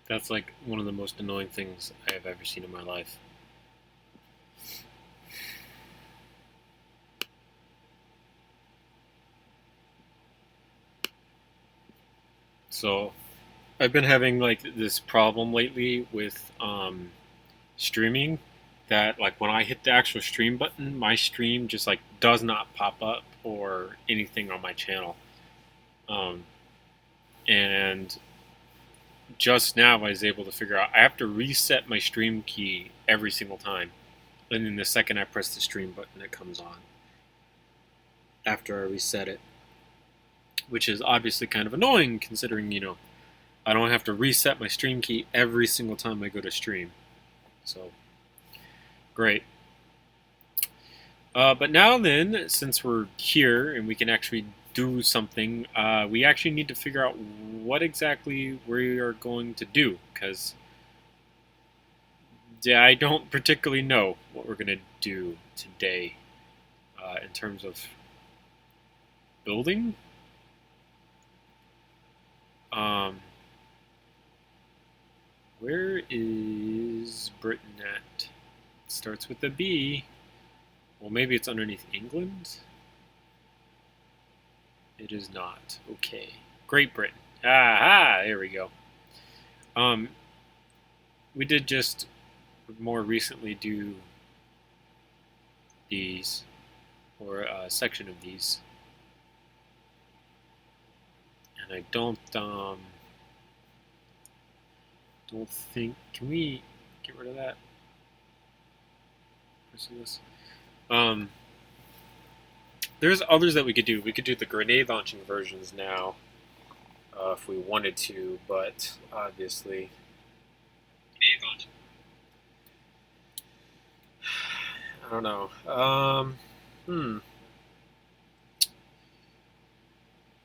That's like one of the most annoying things I have ever seen in my life. So I've been having like this problem lately with streaming that like when I hit the actual stream button, my stream just like does not pop up or anything on my channel. Um, and just now I was able to figure out I have to reset my stream key every single time. And then the second I press the stream button, it comes on after I reset it, which is obviously kind of annoying considering, I don't have to reset my stream key every single time I go to stream. So, great. But now then, since we're here and we can actually do something, we actually need to figure out what exactly we are going to do, because I don't particularly know what we're going to do today in terms of building. Um, where is Britain at? It starts with a B. Well, maybe it's underneath England. It is not. Okay. Great Britain. Aha! There we go. Um, we did just more recently do these, or a section of these, and I don't think. Can we get rid of that? This. Um, there's others that we could do. We could do the grenade launching versions now, if we wanted to, but obviously. Grenade launching. I don't know.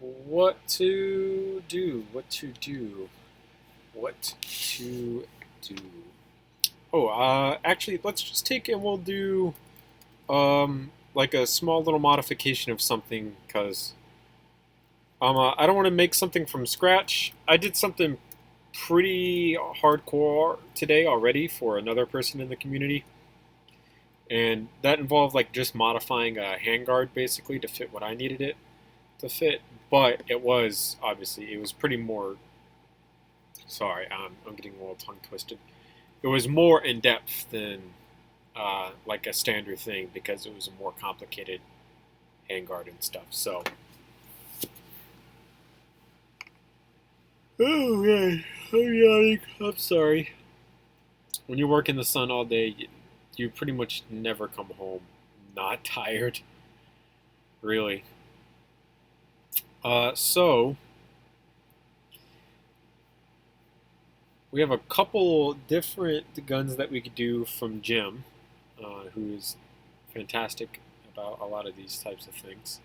What to do? What to do? What to do? Oh, actually, let's just take and we'll do like a small little modification of something because I don't want to make something from scratch. I did something pretty hardcore today already for another person in the community, and that involved like just modifying a handguard basically to fit what I needed it to fit. But it was obviously it was pretty more. Sorry, I'm getting a little tongue twisted. It was more in depth than like a standard thing because it was a more complicated handguard and stuff. So. Oh man, I'm yawning. I'm sorry. When you work in the sun all day, you pretty much never come home not tired. Really. So we have a couple different guns that we could do from Jim, who is fantastic about a lot of these types of things.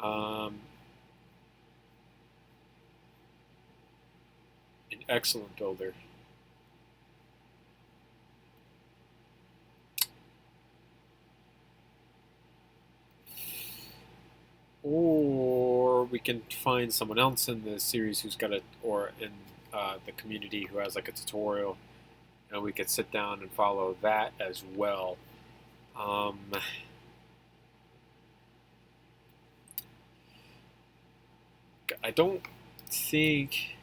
An excellent builder. Or we can find someone else in the series who's got or in the community who has like a tutorial, and we could sit down and follow that as well. I don't think.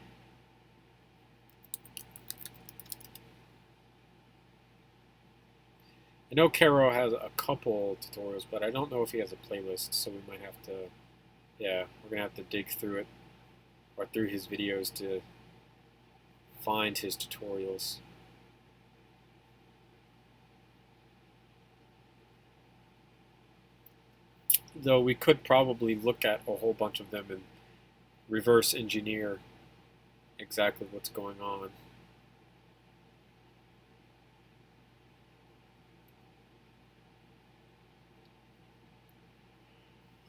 I know Caro has a couple tutorials, but I don't know if he has a playlist, so we might have to. Yeah, we're gonna have to dig through it or through his videos to find his tutorials. Though we could probably look at a whole bunch of them and reverse engineer exactly what's going on.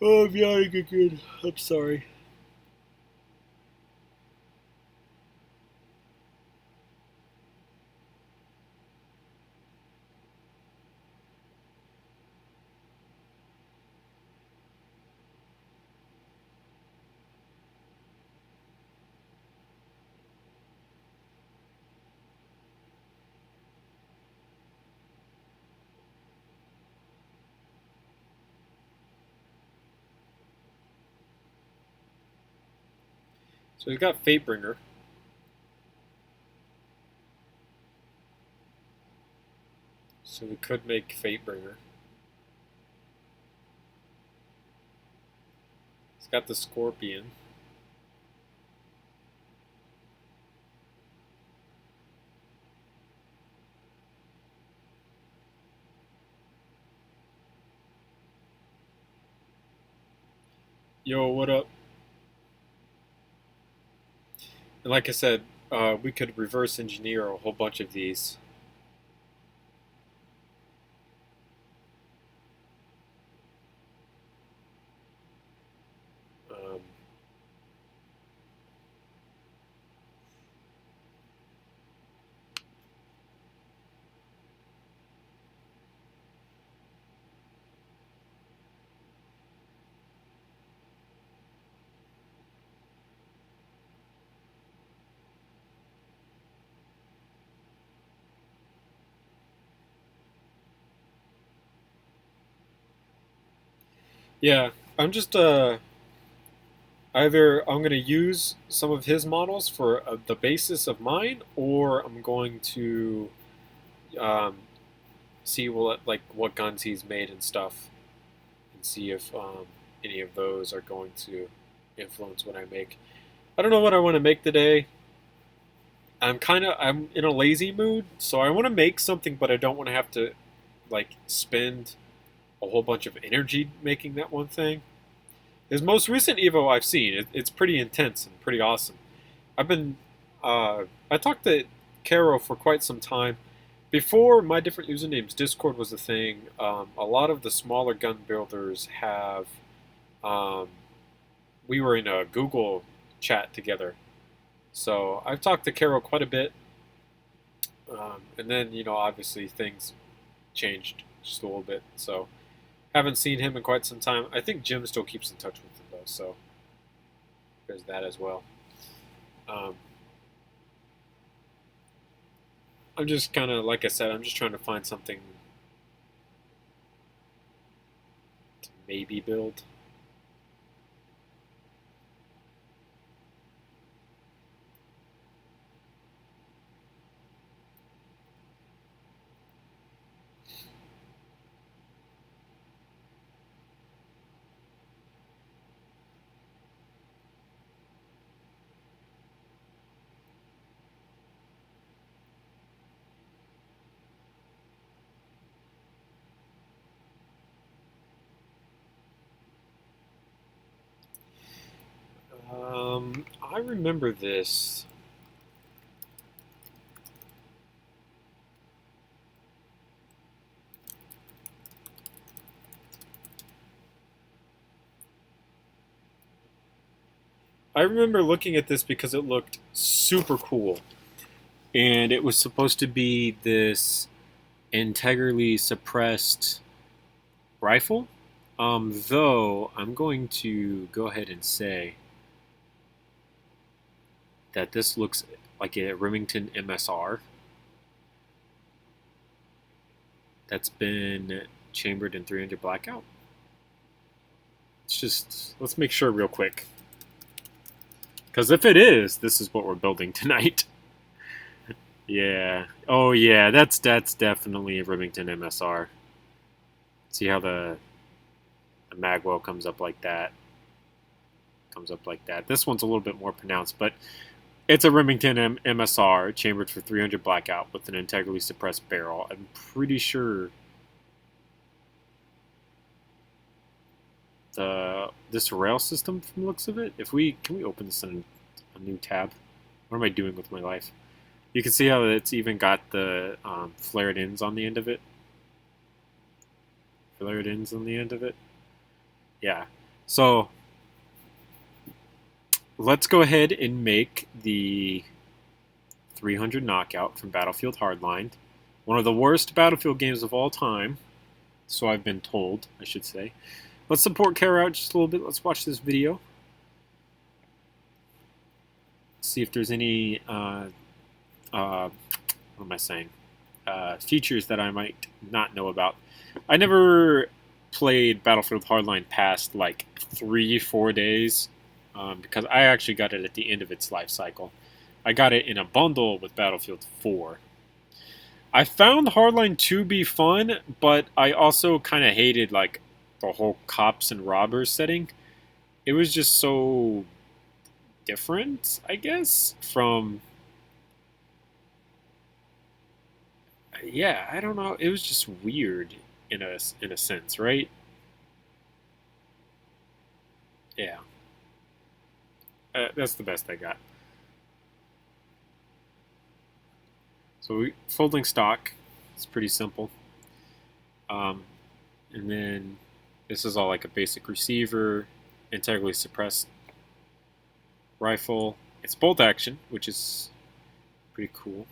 Oh, I'm yawning again. I'm sorry. So we've got Fatebringer. So we could make Fatebringer. It's got the Scorpion. Yo, what up? And like I said, we could reverse engineer a whole bunch of these. Um, yeah, I'm just either I'm going to use some of his models for the basis of mine, or I'm going to um, see what guns he's made and stuff, and see if any of those are going to influence what I make. I don't know what I want to make today. I'm in a lazy mood, so I want to make something, but I don't want to have to like spend a whole bunch of energy making that one thing. His most recent Evo I've seen, it's pretty intense and pretty awesome. I've been, I talked to Caro for quite some time. Before my different usernames, Discord was a thing. A lot of the smaller gun builders have, um, we were in a Google chat together. So I've talked to Caro quite a bit. And then, obviously things changed just a little bit. So haven't seen him in quite some time. I think Jim still keeps in touch with him, though. So there's that as well. Um, I'm just kind of, like I said, I'm just trying to find something to maybe build. I remember this. I remember looking at this because it looked super cool. And it was supposed to be this integrally suppressed rifle. Though, I'm going to go ahead and say that this looks like a Remington MSR that's been chambered in 300 blackout. Let's make sure real quick. Because if it is, this is what we're building tonight. Yeah. Oh yeah, that's definitely a Remington MSR. See how the magwell comes up like that. Comes up like that. This one's a little bit more pronounced, but it's a Remington MSR chambered for 300 blackout with an integrally suppressed barrel. I'm pretty sure this rail system, from the looks of it. Can we open this in a new tab? What am I doing with my life? You can see how it's even got the flared ends on the end of it. Flared ends on the end of it. Yeah. So let's go ahead and make the 300 knockout from Battlefield Hardline. One of the worst Battlefield games of all time. So I've been told, I should say. Let's support Kara out just a little bit. Let's watch this video. See if there's any, what am I saying? Features that I might not know about. I never played Battlefield Hardline past like 3-4 days. because I actually got it at the end of its life cycle. I got it in a bundle with Battlefield 4. I found Hardline 2 be fun, but I also kind of hated like the whole cops and robbers setting. It was just so different, I guess, from yeah, I don't know. It was just weird in a sense, right? Yeah, that's the best I got. So folding stock, it's pretty simple. Um, and then this is all like a basic receiver, integrally suppressed rifle. It's bolt action, which is pretty cool.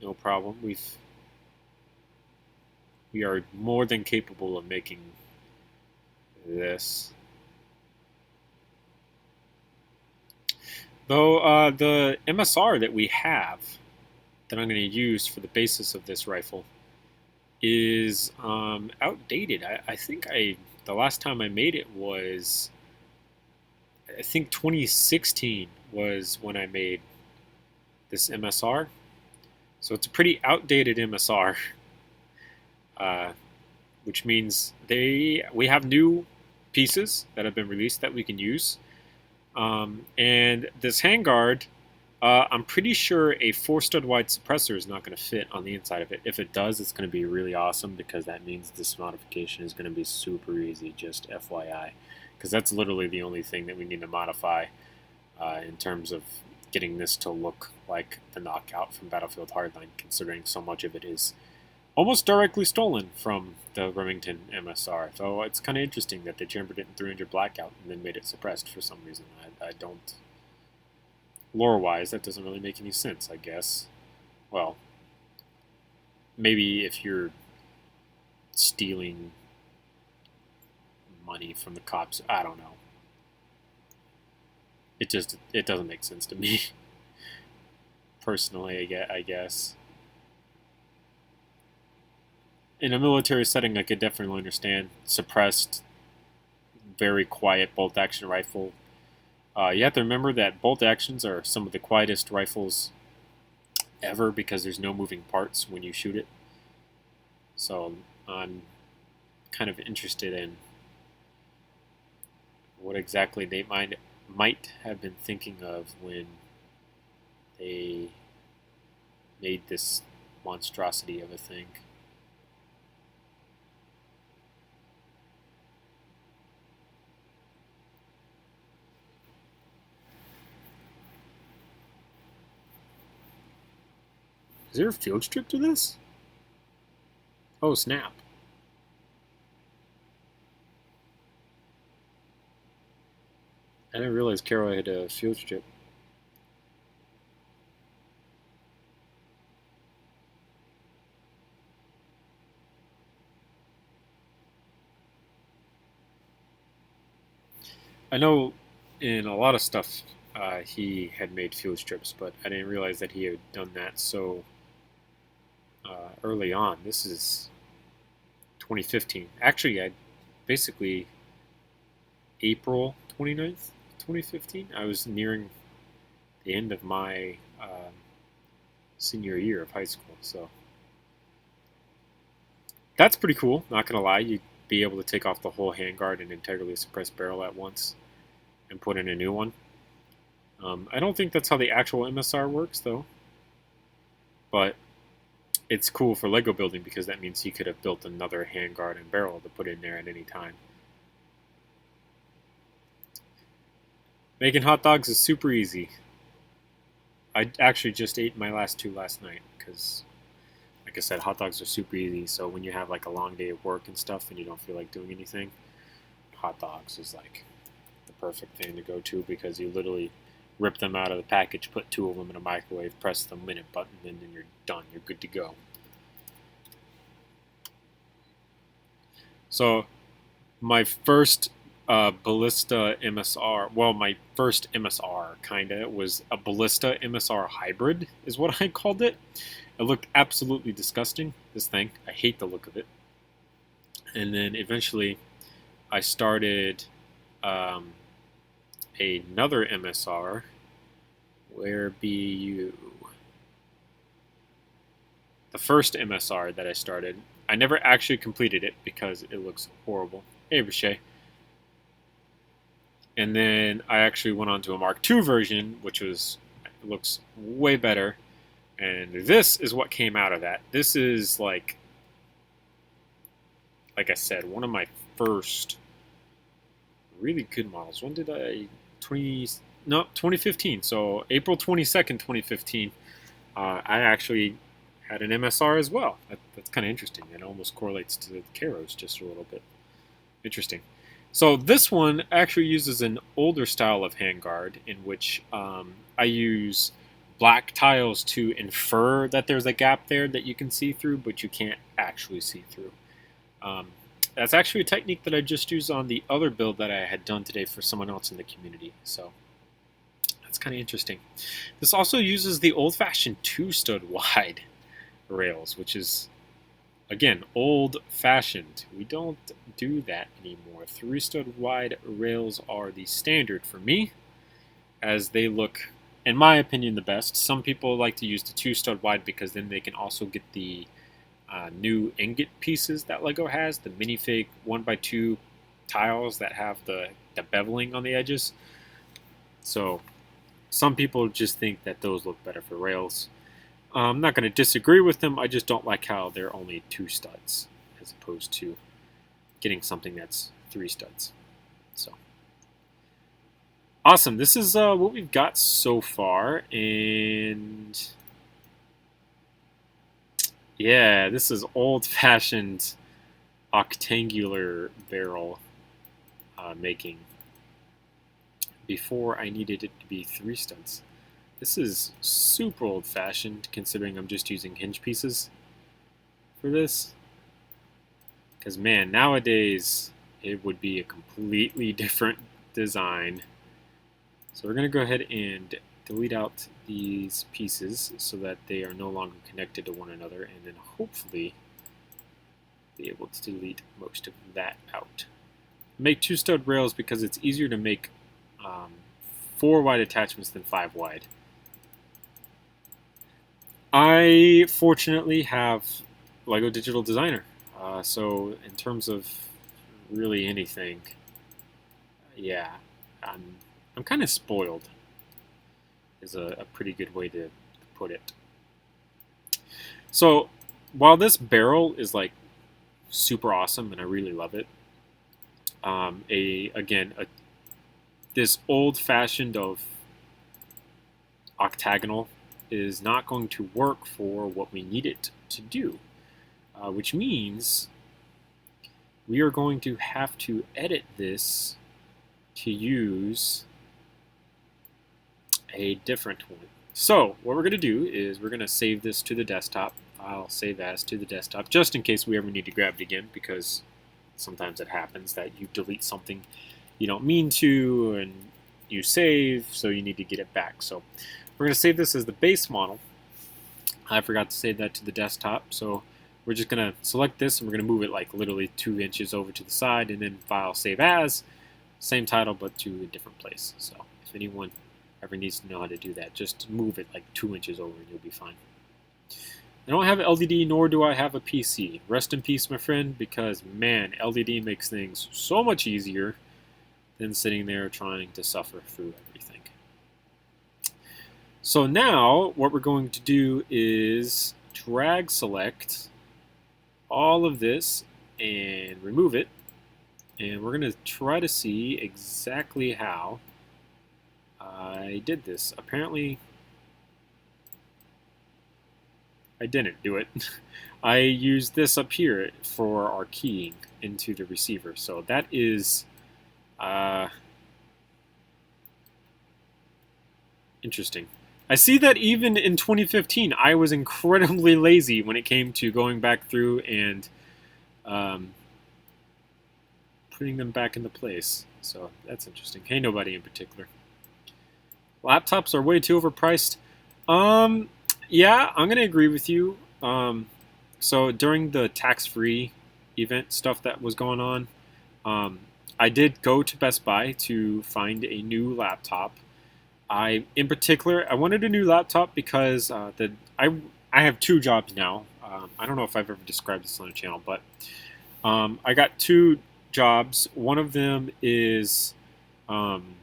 No problem. We are more than capable of making this. Though the MSR that we have that I'm going to use for the basis of this rifle is outdated. I think the last time I made it was I think 2016 was when I made this MSR. So it's a pretty outdated MSR, uh, which means we have new pieces that have been released that we can use. And this handguard, I'm pretty sure a 4-stud wide suppressor is not going to fit on the inside of it. If it does, it's going to be really awesome because that means this modification is going to be super easy, just FYI. Because that's literally the only thing that we need to modify in terms of getting this to look like the knockout from Battlefield Hardline, considering so much of it is almost directly stolen from the Remington MSR. So it's kind of interesting that they chambered it in 300 blackout and then made it suppressed for some reason. I don't... Lore-wise, that doesn't really make any sense, I guess. Well, maybe if you're stealing money from the cops, I don't know. It doesn't make sense to me. Personally, I guess. In a military setting, I could definitely understand suppressed, very quiet bolt action rifle. You have to remember that bolt actions are some of the quietest rifles ever because there's no moving parts when you shoot it. So I'm kind of interested in what exactly they might have been thinking of when they made this monstrosity of a thing. Is there a field strip to this? Oh, snap. I didn't realize Carol had a field strip. I know in a lot of stuff he had made field strips, but I didn't realize that he had done that so early on. This is 2015. Actually, I basically April 29th, 2015. I was nearing the end of my senior year of high school, so that's pretty cool. Not gonna lie, you'd be able to take off the whole handguard and integrally suppress barrel at once and put in a new one. I don't think that's how the actual MSR works, though. But it's cool for Lego building because that means he could have built another handguard and barrel to put in there at any time. Making hot dogs is super easy. I actually just ate my last 2 last night because, like I said, hot dogs are super easy. So when you have like a long day of work and stuff and you don't feel like doing anything, hot dogs is like the perfect thing to go to because you literally rip them out of the package, put 2 of them in a microwave, press the minute button, and then you're done. You're good to go. So my first Ballista MSR, well, my first MSR kinda was a Ballista MSR hybrid, is what I called it. It looked absolutely disgusting, this thing. I hate the look of it. And then eventually I started um, another MSR. Where be you? The first MSR that I started. I never actually completed it because it looks horrible. Hey, Boucher. And then I actually went on to a Mark II version, which looks way better. And this is what came out of that. This is like I said, one of my first really good models. When did I 2015. So April 22nd, 2015. I actually had an MSR as well. That's kind of interesting. It almost correlates to the Caros just a little bit. Interesting. So this one actually uses an older style of handguard in which I use black tiles to infer that there's a gap there that you can see through, but you can't actually see through. That's actually a technique that I just used on the other build that I had done today for someone else in the community. So that's kind of interesting. This also uses the old-fashioned two-stud wide rails, which is, again, old-fashioned. We don't do that anymore. Three-stud wide rails are the standard for me, as they look, in my opinion, the best. Some people like to use the two-stud wide because then they can also get the new ingot pieces that LEGO has, the minifig 1x2 tiles that have the beveling on the edges. So some people just think that those look better for rails. I'm not going to disagree with them. I just don't like how they're only 2 studs as opposed to getting something that's 3 studs. So awesome. This is what we've got so far, and yeah, this is old-fashioned octangular barrel making. Before I needed it to be 3 studs. This is super old-fashioned considering I'm just using hinge pieces for this. Because man, nowadays it would be a completely different design. So we're going to go ahead and delete out these pieces so that they are no longer connected to one another, and then hopefully be able to delete most of that out. Make 2 stud rails because it's easier to make 4 wide attachments than 5 wide. I fortunately have LEGO Digital Designer, so in terms of really anything, yeah, I'm kind of spoiled, is a pretty good way to put it. So while this barrel is like super awesome and I really love it, this old-fashioned of octagonal is not going to work for what we need it to do, which means we are going to have to edit this to use a different one. So what we're going to do is we're going to save this to the desktop. I'll save as to the desktop just in case we ever need to grab it again, because sometimes it happens that you delete something you don't mean to and you save, so you need to get it back. So we're going to save this as the base model. I forgot to save that to the desktop, so we're just going to select this and we're going to move it like literally 2 inches over to the side, and then file save as, same title but to a different place. So if anyone ever needs to know how to do that, just move it like 2 inches over and you'll be fine. I don't have an LDD, nor do I have a PC. Rest in peace, my friend, because man, LDD makes things so much easier than sitting there trying to suffer through everything. So now what we're going to do is drag select all of this and remove it, and we're going to try to see exactly how I did this. Apparently I didn't do it. I used this up here for our keying into the receiver. So that is interesting. I see that even in 2015, I was incredibly lazy when it came to going back through and putting them back into place. So that's interesting. Hey, nobody in particular. Laptops are way too overpriced. Yeah, I'm going to agree with you. So during the tax-free event stuff that was going on, I did go to Best Buy to find a new laptop. In particular, I wanted a new laptop because I have two jobs now. I don't know if I've ever described this on the channel, but I got two jobs. One of them is um,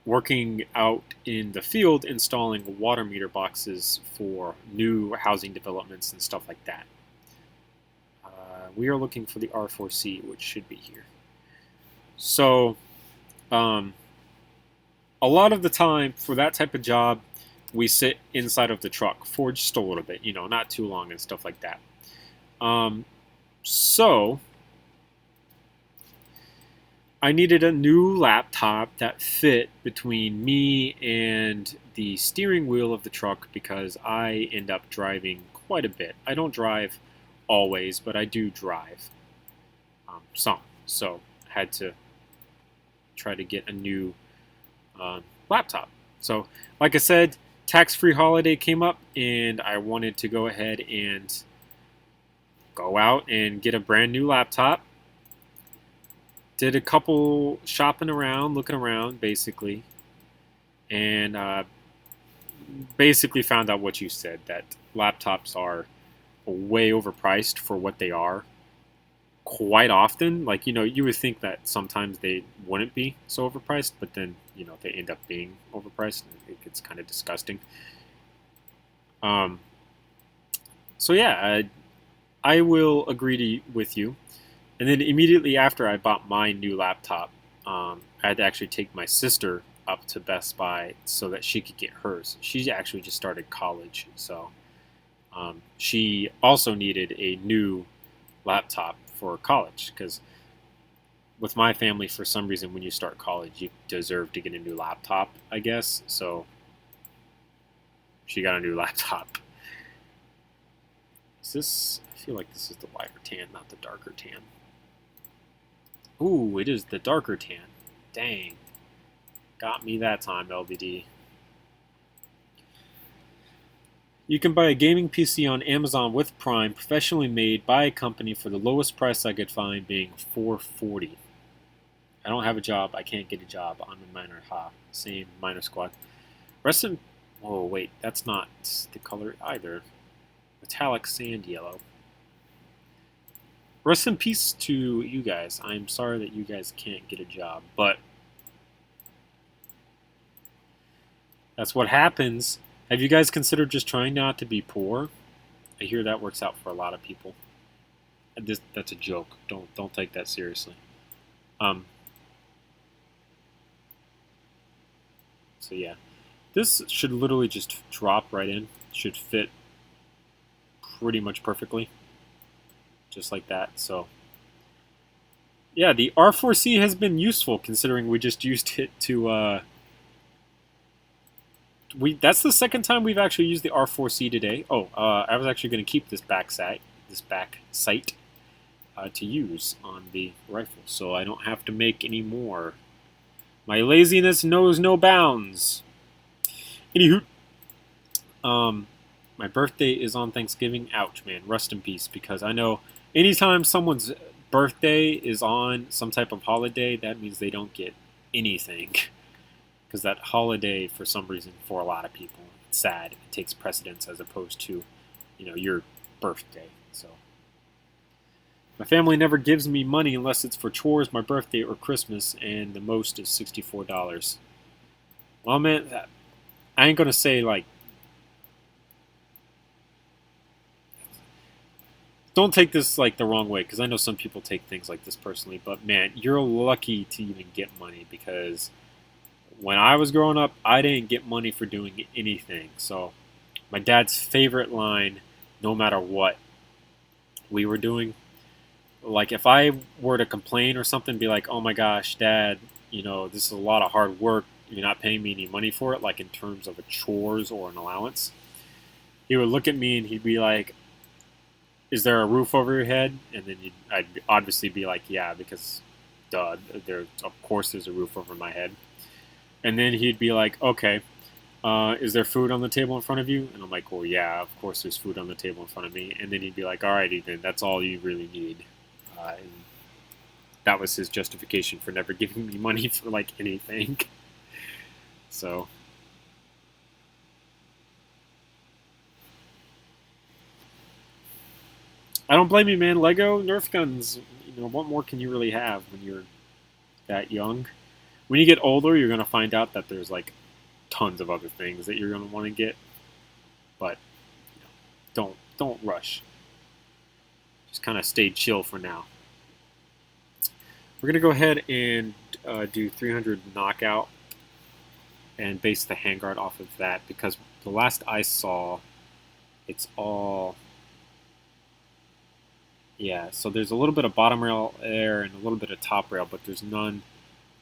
working out in the field installing water meter boxes for new housing developments and stuff like that. We are looking for the R4C, which should be here. So, um, a lot of the time for that type of job, we sit inside of the truck for just a little bit, not too long and stuff like that. So, I needed a new laptop that fit between me and the steering wheel of the truck because I end up driving quite a bit. I don't drive always, but I do drive some. So I had to try to get a new laptop. So, like I said, tax-free holiday came up, and I wanted to go ahead and go out and get a brand new laptop. Did a couple shopping around, looking around, basically, and basically found out what you said, that laptops are way overpriced for what they are. Quite often, like, you would think that sometimes they wouldn't be so overpriced, but then, they end up being overpriced, and it gets kind of disgusting. So yeah, I will agree with you. And then immediately after I bought my new laptop, I had to actually take my sister up to Best Buy so that she could get hers. She actually just started college, so she also needed a new laptop for college, because with my family, for some reason, when you start college, you deserve to get a new laptop, I guess. So she got a new laptop. Is this? I feel like this is the lighter tan, not the darker tan. Ooh, it is the darker tan. Dang. Got me that time, LBD. You can buy a gaming PC on Amazon with Prime, professionally made by a company for the lowest price I could find, being $440. I don't have a job. I can't get a job. I'm a minor. Ha. Same minor squad. Rest in... Oh, wait. That's not the color either. Metallic sand yellow. Rest in peace to you guys. I'm sorry that you guys can't get a job, but that's what happens. Have you guys considered just trying not to be poor? I hear that works out for a lot of people. That's a joke. Don't take that seriously. So yeah, this should literally just drop right in. Should fit pretty much perfectly, just like that. So yeah, the R4C has been useful considering we just used it to. That's the second time we've actually used the R4C today. Oh, I was actually going to keep this back sight to use on the rifle, so I don't have to make any more. My laziness knows no bounds. Anywho, my birthday is on Thanksgiving. Ouch, man. Rest in peace, because I know anytime someone's birthday is on some type of holiday, that means they don't get anything. Because that holiday, for some reason, for a lot of people, it's sad. It takes precedence as opposed to, your birthday. So my family never gives me money unless it's for chores, my birthday, or Christmas, and the most is $64. Well, man, I ain't gonna say like. Don't take this like the wrong way, because I know some people take things like this personally. But man, you're lucky to even get money, because when I was growing up, I didn't get money for doing anything. So my dad's favorite line, no matter what we were doing, like if I were to complain or something, be like, "Oh my gosh, Dad, this is a lot of hard work. You're not paying me any money for it," like in terms of a chores or an allowance. He would look at me and he'd be like, "Is there a roof over your head?" And then I'd obviously be like, "Yeah," because, duh, of course there's a roof over my head. And then he'd be like, "Okay, is there food on the table in front of you?" And I'm like, "Well, yeah, of course there's food on the table in front of me." And then he'd be like, "Alrighty then, that's all you really need." that was his justification for never giving me money for like anything. So I don't blame you, man. Lego Nerf guns. What more can you really have when you're that young? When you get older, you're gonna find out that there's like tons of other things that you're gonna want to get, but don't rush. Just kind of stay chill for now. We're gonna go ahead and do 300 knockout and base the handguard off of that, because the last I saw, it's all, yeah, so there's a little bit of bottom rail there and a little bit of top rail, but there's none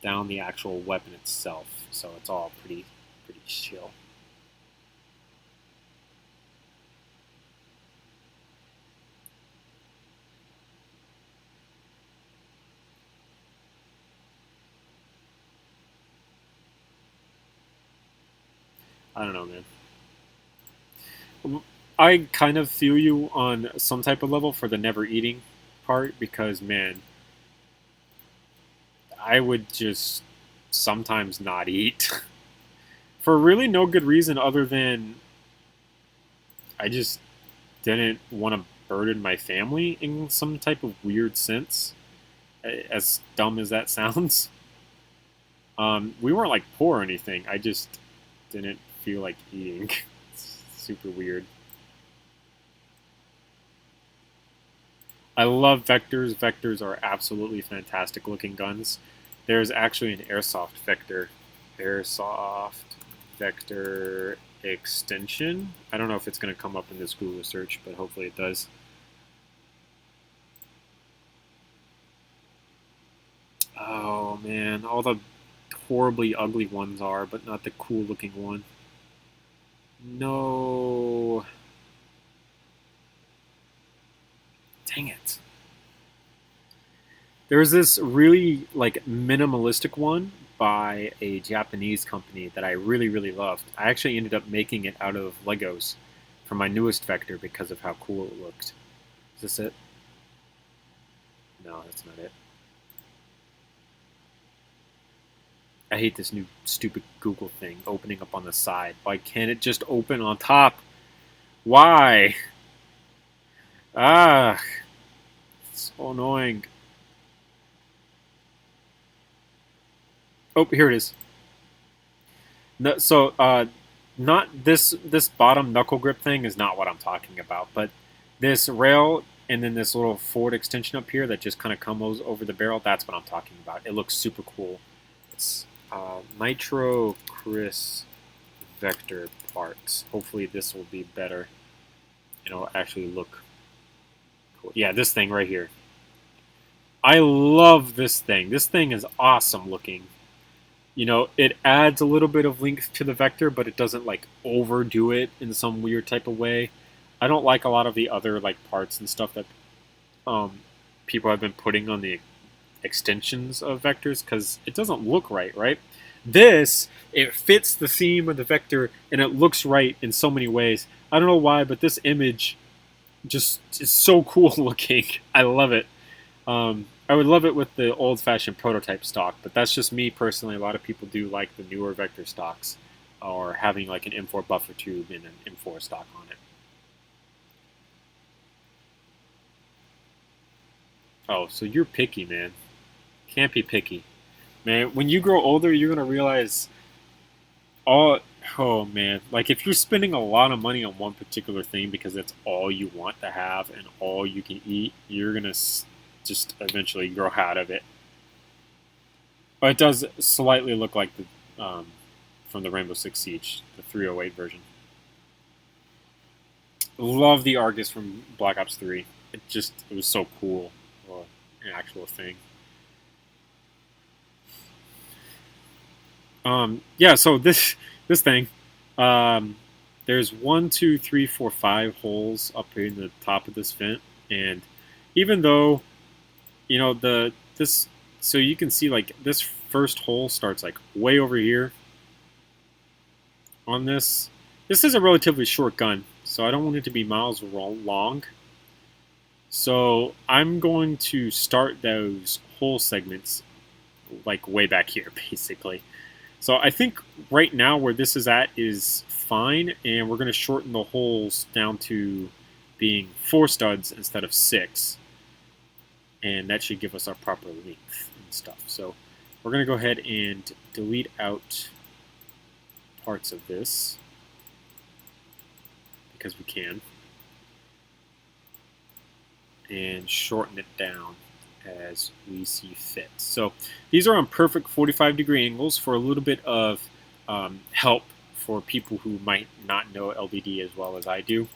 down the actual weapon itself, so it's all pretty chill. I don't know, man. I kind of feel you on some type of level for the never eating part, because, man, I would just sometimes not eat for really no good reason other than I just didn't want to burden my family in some type of weird sense, as dumb as that sounds. We weren't like poor or anything. I just didn't feel like eating. It's super weird. I love Vectors. Vectors are absolutely fantastic looking guns. There's actually an Airsoft Vector. Airsoft Vector extension. I don't know if it's going to come up in this Google search, but hopefully it does. Oh man, all the horribly ugly ones are, but not the cool looking one. No. Dang it. There's this really like minimalistic one by a Japanese company that I really loved. I actually ended up making it out of Legos for my newest Vector because of how cool it looked. Is this it? No, that's not it. I hate this new stupid Google thing opening up on the side. Why can't it just open on top? Why? Ah, it's so annoying. Oh, here it is. No, so, not this bottom knuckle grip thing is not what I'm talking about, but this rail and then this little forward extension up here that just kind of comes over the barrel. That's what I'm talking about. It looks super cool. It's Nitro Chris Vector parts. Hopefully this will be better. It'll actually look cool. Yeah, this thing right here. I love this thing. This thing is awesome looking. It adds a little bit of length to the Vector, but it doesn't like overdo it in some weird type of way. I don't like a lot of the other like parts and stuff that people have been putting on the extensions of Vectors, because it doesn't look right? This, it fits the theme of the Vector and it looks right in so many ways. I don't know why, but this image just is so cool looking. I love it. I would love it with the old-fashioned prototype stock, but that's just me personally. A lot of people do like the newer Vector stocks, or having like an M4 buffer tube and an M4 stock on it. Oh, so you're picky, man. Can't be picky. Man, when you grow older, you're going to realize all... Oh, man. Like, if you're spending a lot of money on one particular thing because that's all you want to have and all you can eat, you're going to just eventually grow out of it. But it does slightly look like the from the Rainbow Six Siege, the 308 version. Love the Argus from Black Ops 3. It was so cool. Well, an actual thing. Yeah, so this thing, there's 1, 2, 3, 4, 5 holes up here in the top of this vent, and even though this, so you can see like this first hole starts like way over here on this. This is a relatively short gun, so I don't want it to be miles long. So I'm going to start those whole segments like way back here, basically. So I think right now where this is at is fine, and we're going to shorten the holes down to being 4 studs instead of 6, and that should give us our proper length and stuff. So we're going to go ahead and delete out parts of this because we can, and shorten it down as we see fit. So these are on perfect 45-degree angles for a little bit of help for people who might not know LDD as well as I do.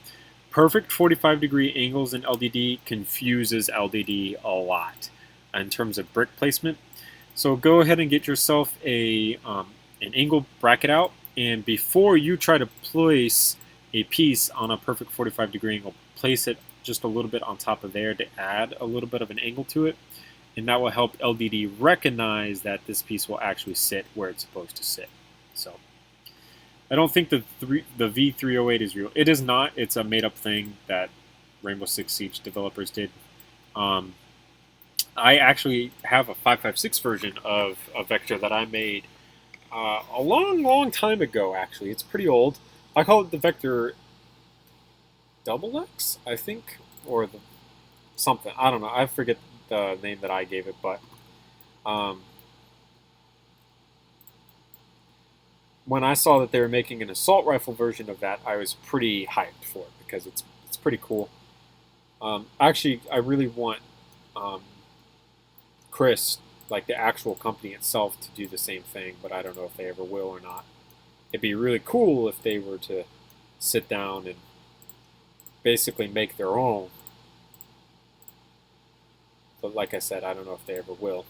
Perfect 45-degree angles in LDD confuses LDD a lot in terms of brick placement. So go ahead and get yourself an angle bracket out, and before you try to place a piece on a perfect 45-degree angle, place it just a little bit on top of there to add a little bit of an angle to it, and that will help LDD recognize that this piece will actually sit where it's supposed to sit. So I don't think the V308 is real. It is not. It's a made-up thing that Rainbow Six Siege developers did. I actually have a 556 version of a vector that I made a long time ago, actually. It's pretty old. I call it the vector XX, I think, or something. I don't know. I forget the name that I gave it, but when I saw that they were making an assault rifle version of that, I was pretty hyped for it because it's pretty cool. Actually, I really want Chris, like the actual company itself, to do the same thing, but I don't know if they ever will or not. It'd be really cool if they were to sit down and basically make their own. But like I said, I don't know if they ever will.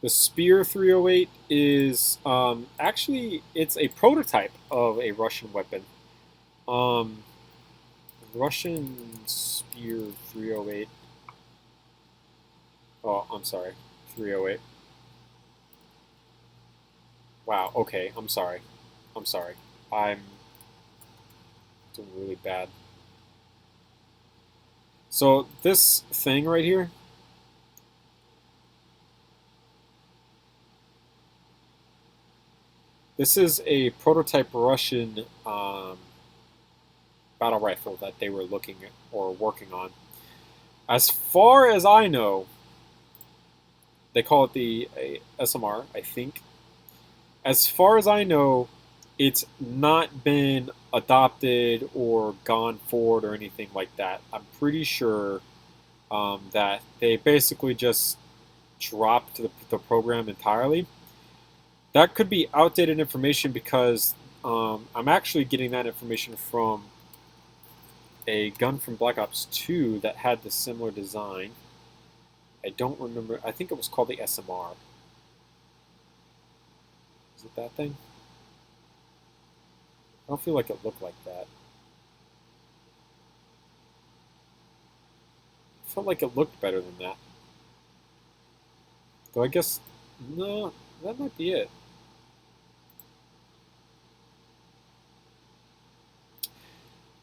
The Spear 308 is actually, it's a prototype of a Russian weapon. Russian Spear 308. Oh, I'm sorry, 308. Wow, okay, I'm sorry. I'm doing really bad. So this thing right here, this is a prototype Russian battle rifle that they were looking at or working on. As far as I know, they call it the SMR, I think. As far as I know, it's not been adopted or gone forward or anything like that. I'm pretty sure that they basically just dropped the program entirely. That could be outdated information because I'm actually getting that information from a gun from Black Ops 2 that had the similar design. I don't remember. I think it was called the SMR. Is it that thing? I don't feel like it looked like that. I felt like it looked better than that. Though I guess, no, that might be it.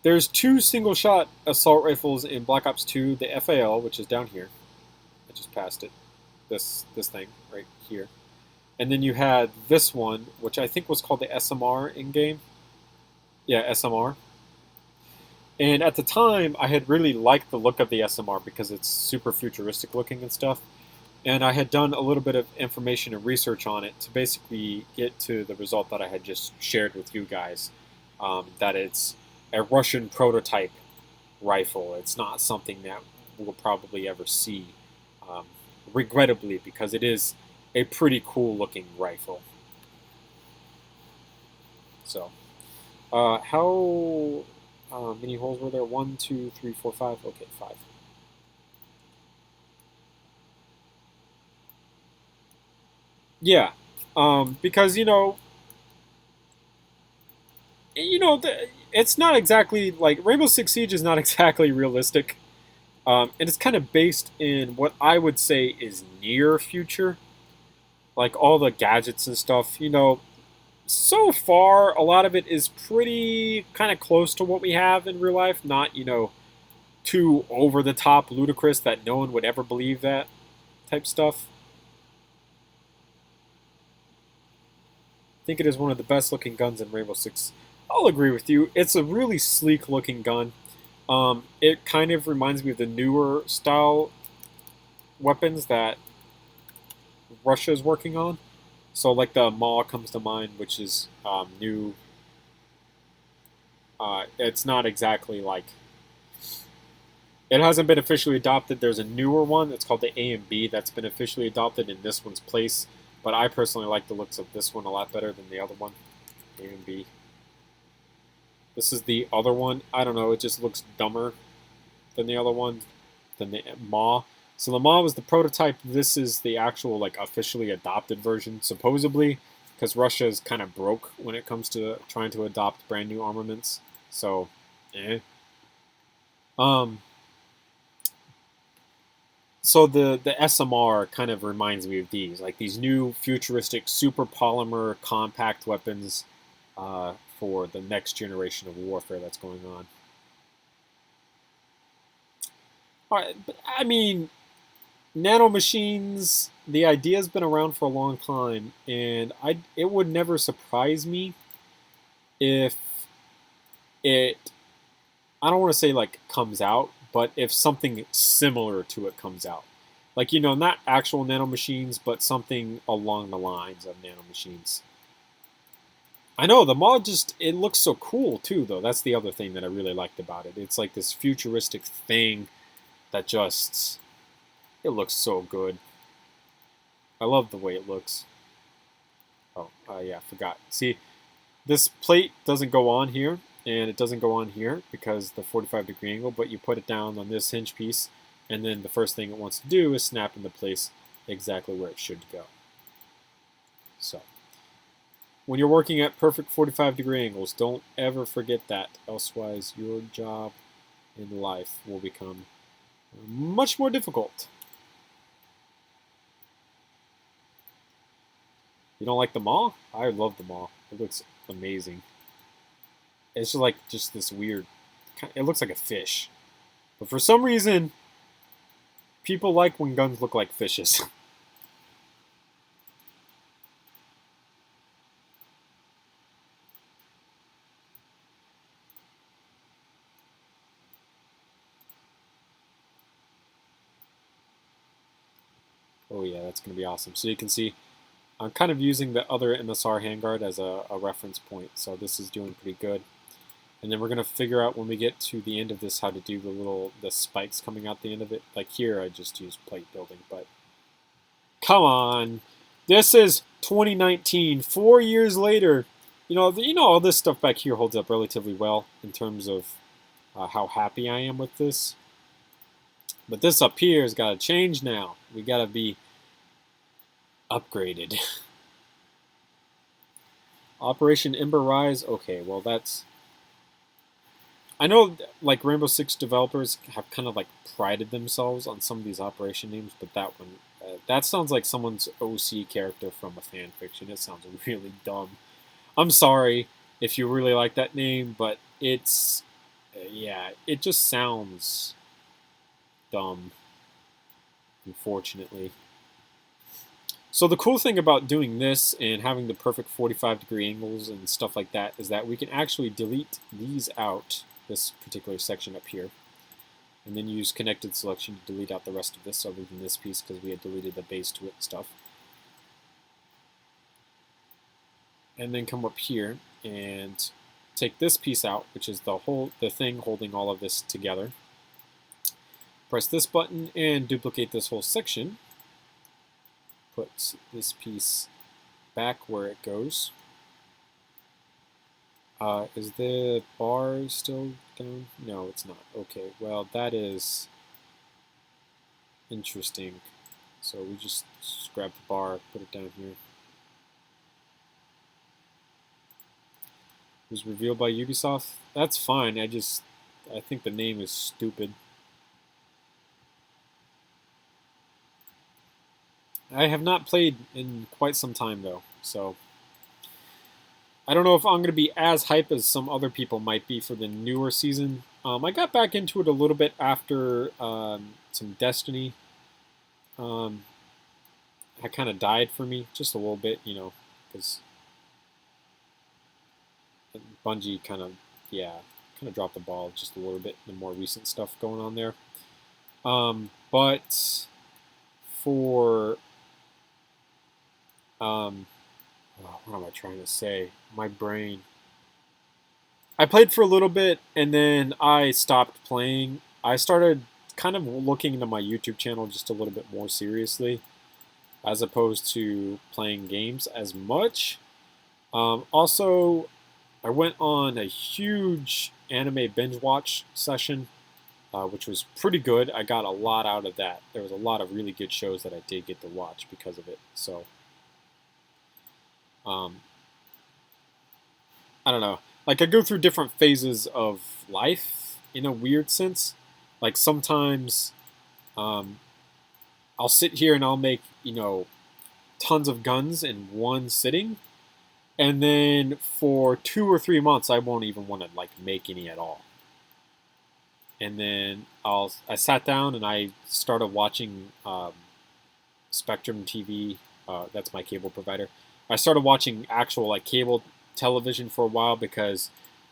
There's 2 single-shot assault rifles in Black Ops 2, the FAL, which is down here. I just passed it. This thing right here. And then you had this one, which I think was called the SMR in-game. Yeah, SMR. And at the time, I had really liked the look of the SMR because it's super futuristic looking and stuff. And I had done a little bit of information and research on it to basically get to the result that I had just shared with you guys, that it's a Russian prototype rifle. It's not something that we'll probably ever see, regrettably, because it is a pretty cool looking rifle. So, how many holes were there? 1, 2, 3, 4, 5. Okay, 5. Yeah, because it's not exactly like Rainbow Six Siege is not exactly realistic, and it's kind of based in what I would say is near future. like all the gadgets and stuff, you know, so far a lot of it is pretty kind of close to what we have in real life, not, you know, too over the top ludicrous that no one would ever believe that type stuff. I think it is one of the best looking guns in Rainbow Six. I'll agree with you. It's a really sleek looking gun. It kind of reminds me of the newer style weapons that Russia is working on. So, like the MOC comes to mind, which is new. It's not exactly like it hasn't been officially adopted. There's a newer one that's called the A and B that's been officially adopted in this one's place. But I personally like the looks of this one a lot better than the other one, A and B. This is the other one. I don't know. It just looks dumber than the other one, than the MAW. So the MAW was the prototype. This is the actual like officially adopted version, supposedly, because Russia is kind of broke when it comes to trying to adopt brand new armaments. So, eh. Um. So the SMR kind of reminds me of these, like these new futuristic super polymer compact weapons for the next generation of warfare that's going on. All right, but I mean, nanomachines, the idea's been around for a long time, and it would never surprise me if it, I don't want to say like comes out, but if something similar to it comes out. Like, you know, not actual nanomachines, but something along the lines of nanomachines. I know, the mod just, it looks so cool too, though. That's the other thing that I really liked about it. It's like this futuristic thing that just, it looks so good. I love the way it looks. Oh, yeah, I forgot. See, this plate doesn't go on here, and it doesn't go on here because the 45-degree angle, but you put it down on this hinge piece, and then the first thing it wants to do is snap into place exactly where it should go. So, when you're working at perfect 45-degree angles, don't ever forget that. Elsewise, your job in life will become much more difficult. You don't like the mall? I love the mall. It looks amazing. It's just like just this weird. It looks like a fish, but for some reason, people like when guns look like fishes. Oh yeah, that's gonna be awesome. So you can see, I'm kind of using the other MSR handguard as a reference point. So this is doing pretty good. And then we're gonna figure out when we get to the end of this how to do the spikes coming out the end of it. Like here, I just use plate building, but come on, this is 2019, 4 years later. You know all this stuff back here holds up relatively well in terms of how happy I am with this. But this up here has got to change now. We got to be upgraded. Operation Ember Rise. Okay, well that's. I know like Rainbow Six developers have kind of like prided themselves on some of these operation names, but that one, that sounds like someone's OC character from a fan fiction. It sounds really dumb. I'm sorry if you really like that name, but it's, yeah, it just sounds dumb, unfortunately. So the cool thing about doing this and having the perfect 45-degree angles and stuff like that is that we can actually delete these out, this particular section up here, and then use connected selection to delete out the rest of this other than this piece because we had deleted the base to it and stuff. And then come up here and take this piece out, which is the thing holding all of this together. Press this button and duplicate this whole section. Put this piece back where it goes. Is the bar still down? No, it's not. Okay, well that is interesting. So we just grab the bar, put it down here. It was revealed by Ubisoft. That's fine. I think the name is stupid. I have not played in quite some time though, so I don't know if I'm going to be as hype as some other people might be for the newer season. I got back into it a little bit after some Destiny. Um, had kind of died for me just a little bit, because Bungie kind of dropped the ball just a little bit. The more recent stuff going on there, but for what am I trying to say? My brain. I played for a little bit and then I stopped playing. I started kind of looking into my YouTube channel just a little bit more seriously, as opposed to playing games as much. Also, I went on a huge anime binge watch session, which was pretty good. I got a lot out of that. There was a lot of really good shows that I did get to watch because of it. So, um, I don't know. Like, I go through different phases of life in a weird sense. Like, sometimes um, I'll sit here and I'll make, tons of guns in one sitting. And then for 2 or 3 months, I won't even want to, like, make any at all. And then I sat down and I started watching Spectrum TV. That's my cable provider. I started watching actual, like, cable television for a while because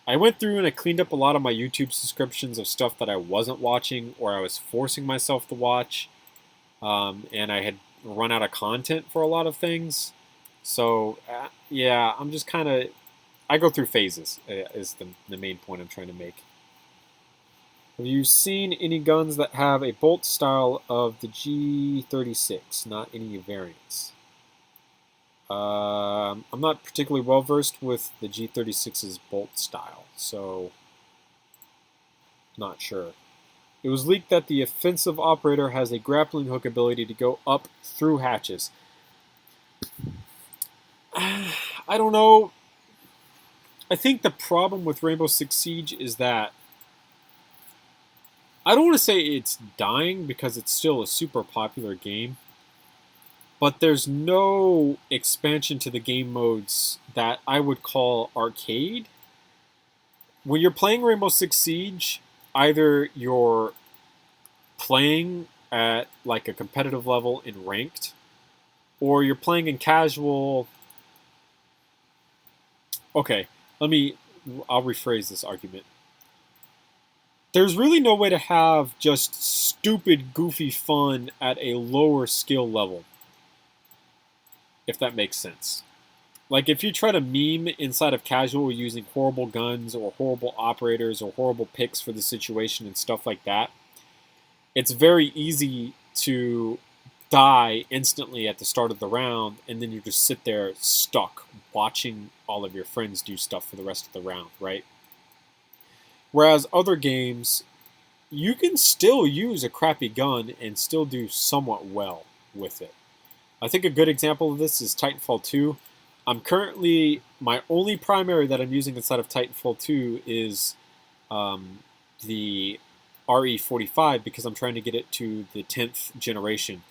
I went through and I cleaned up a lot of my YouTube subscriptions of stuff that I wasn't watching or I was forcing myself to watch, and I had run out of content for a lot of things. So yeah, I'm just kind of I go through phases. Is the main point I'm trying to make. Have you seen any guns that have a bolt style of the G36, not any variants? I'm not particularly well versed with the G36's bolt style, so not sure. It was leaked that the offensive operator has a grappling hook ability to go up through hatches. I don't know. I think the problem with Rainbow Six Siege is that I don't want to say it's dying because it's still a super popular game, but there's no expansion to the game modes that I would call arcade. When you're playing Rainbow Six Siege, either you're playing at like a competitive level in ranked, or you're playing in casual. Okay, I'll rephrase this argument. There's really no way to have just stupid, goofy fun at a lower skill level, if that makes sense. Like, if you try to meme inside of casual using horrible guns or horrible operators or horrible picks for the situation and stuff like that, it's very easy to die instantly at the start of the round, and then you just sit there stuck watching all of your friends do stuff for the rest of the round, right? Whereas other games, you can still use a crappy gun and still do somewhat well with it. I think a good example of this is Titanfall 2. I'm currently, my only primary that I'm using inside of Titanfall 2 is the RE45 because I'm trying to get it to the 10th generation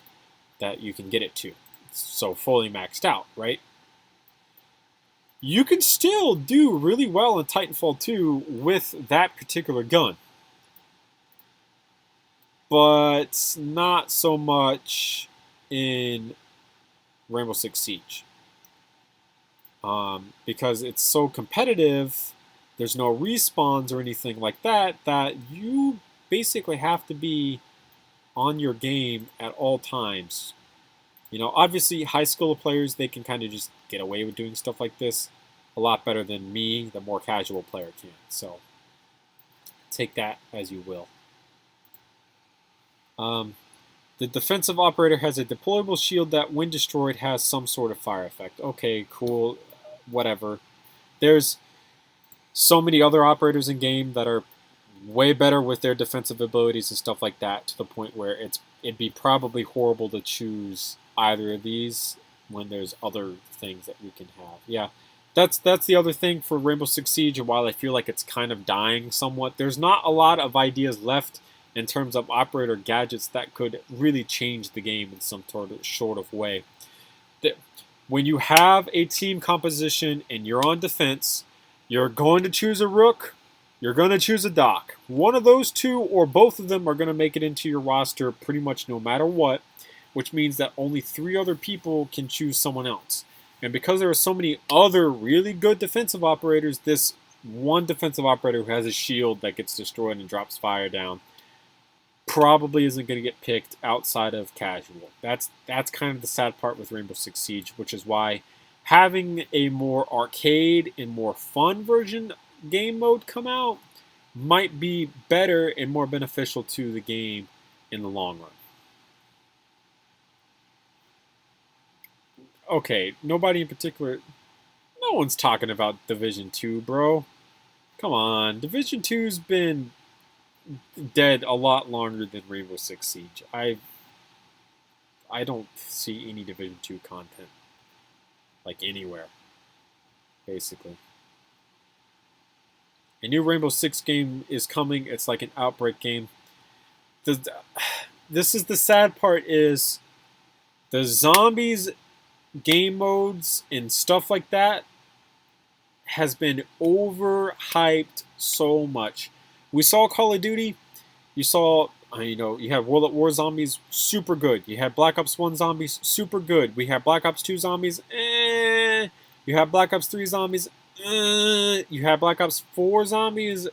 that you can get it to. So fully maxed out, right? You can still do really well in Titanfall 2 with that particular gun. But not so much in Rainbow Six Siege. Because it's so competitive, there's no respawns or anything like that, that you basically have to be on your game at all times. Obviously, high skill players, they can kind of just get away with doing stuff like this a lot better than me, the more casual player, can. So, take that as you will. The defensive operator has a deployable shield that, when destroyed, has some sort of fire effect. Okay, cool, whatever. There's so many other operators in game that are way better with their defensive abilities and stuff like that, to the point where it'd be probably horrible to choose either of these when there's other things that we can have. Yeah, that's the other thing for Rainbow Six Siege, and while I feel like it's kind of dying somewhat, there's not a lot of ideas left in terms of operator gadgets that could really change the game in some sort of way. When you have a team composition and you're on defense, you're going to choose a rook, you're going to choose a dock. One of those two or both of them are going to make it into your roster pretty much no matter what, which means that only 3 other people can choose someone else. And because there are so many other really good defensive operators, this one defensive operator who has a shield that gets destroyed and drops fire down probably isn't going to get picked outside of casual. That's kind of the sad part with Rainbow Six Siege, which is why having a more arcade and more fun version game mode come out might be better and more beneficial to the game in the long run. Okay, nobody in particular. No one's talking about Division 2, bro. Come on. Division 2's been dead a lot longer than Rainbow Six Siege. I don't see any Division 2 content like anywhere, basically. A new Rainbow Six game is coming. It's like an Outbreak game. This is the sad part is the zombies game modes and stuff like that has been overhyped so much. We saw Call of Duty. You saw, you have World at War zombies, super good. You had Black Ops 1 zombies, super good. We have Black Ops 2 zombies, You have Black Ops 3 zombies, You have Black Ops 4 zombies,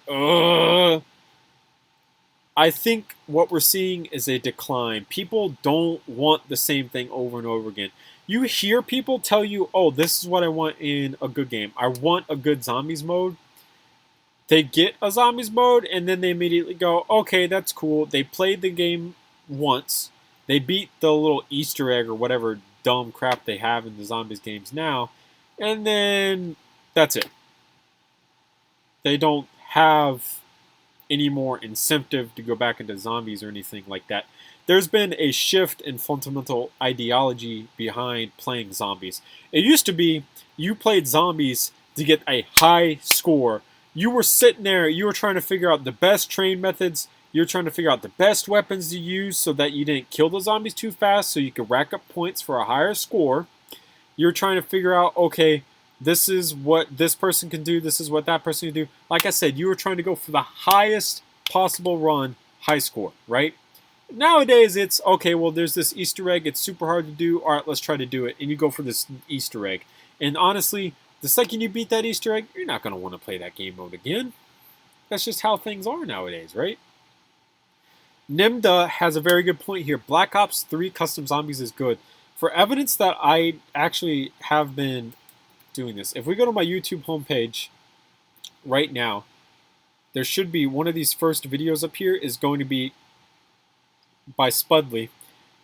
I think what we're seeing is a decline. People don't want the same thing over and over again. You hear people tell you, oh, this is what I want in a good game. I want a good zombies mode. They get a zombies mode, and then they immediately go, okay, that's cool. They played the game once. They beat the little Easter egg or whatever dumb crap they have in the zombies games now, and then that's it. They don't have any more incentive to go back into zombies or anything like that. There's been a shift in fundamental ideology behind playing zombies. It used to be you played zombies to get a high score. You were sitting there, you were trying to figure out the best train methods, you were trying to figure out the best weapons to use so that you didn't kill the zombies too fast so you could rack up points for a higher score. You're trying to figure out, okay, this is what this person can do, this is what that person can do. Like I said, you were trying to go for the highest possible run, high score, right? Nowadays, it's, okay, well, there's this Easter egg, it's super hard to do, all right, let's try to do it, and you go for this Easter egg. And honestly, the second you beat that Easter egg, you're not going to want to play that game mode again. That's just how things are nowadays, right? Nimda has a very good point here. Black Ops 3 Custom Zombies is good. For evidence that I actually have been doing this, if we go to my YouTube homepage right now, there should be one of these first videos up here is going to be by Spudley.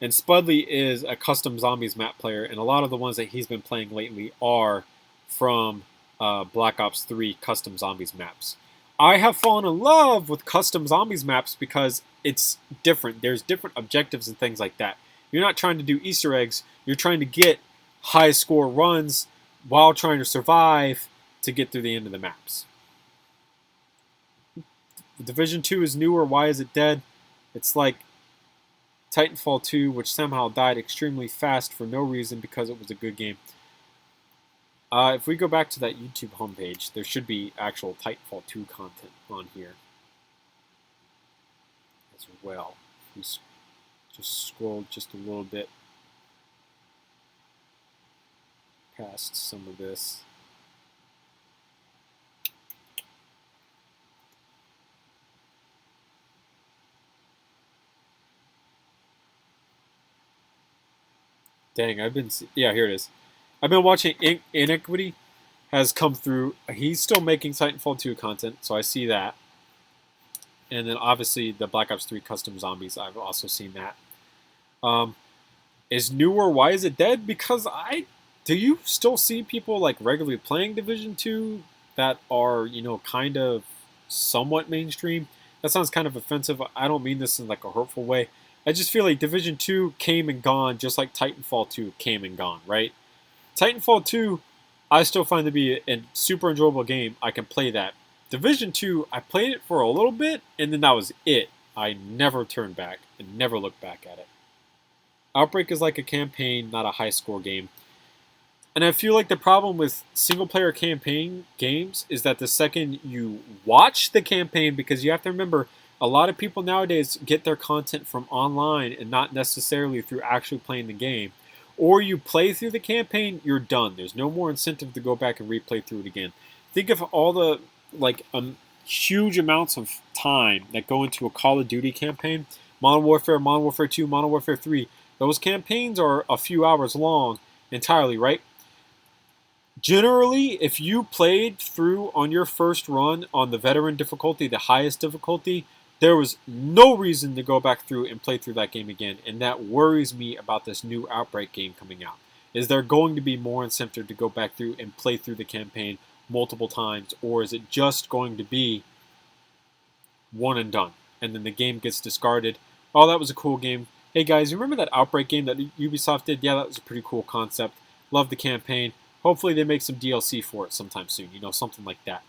And Spudley is a custom zombies map player, and a lot of the ones that he's been playing lately are from Black Ops 3 custom zombies maps. I have fallen in love with custom zombies maps because it's different. There's different objectives and things like that. You're not trying to do Easter eggs. You're trying to get high score runs while trying to survive to get through the end of the maps. Division 2 is newer. Why is it dead? It's like Titanfall 2, which somehow died extremely fast for no reason because it was a good game. If we go back to that YouTube homepage, there should be actual Titanfall 2 content on here as well. We just scroll just a little bit past some of this. Dang, here it is. I've been watching Iniquity has come through. He's still making Titanfall 2 content, so I see that. And then obviously the Black Ops 3 custom zombies, I've also seen that. Is newer, why is it dead? Because do you still see people like regularly playing Division 2 that are, kind of somewhat mainstream? That sounds kind of offensive. I don't mean this in like a hurtful way. I just feel like Division 2 came and gone just like Titanfall 2 came and gone, right? Titanfall 2, I still find to be a super enjoyable game. I can play that. Division 2, I played it for a little bit, and then that was it. I never turn back and never look back at it. Outbreak is like a campaign, not a high score game. And I feel like the problem with single player campaign games is that the second you watch the campaign, because you have to remember, a lot of people nowadays get their content from online and not necessarily through actually playing the game. Or you play through the campaign, you're done. There's no more incentive to go back and replay through it again. Think of all the huge amounts of time that go into a Call of Duty campaign. Modern Warfare, Modern Warfare 2, Modern Warfare 3. Those campaigns are a few hours long entirely, right? Generally, if you played through on your first run on the veteran difficulty, the highest difficulty, there was no reason to go back through and play through that game again. And that worries me about this new Outbreak game coming out. Is there going to be more incentive to go back through and play through the campaign multiple times? Or is it just going to be one and done? And then the game gets discarded. Oh, that was a cool game. Hey guys, you remember that Outbreak game that Ubisoft did? Yeah, that was a pretty cool concept. Love the campaign. Hopefully they make some DLC for it sometime soon. Something like that.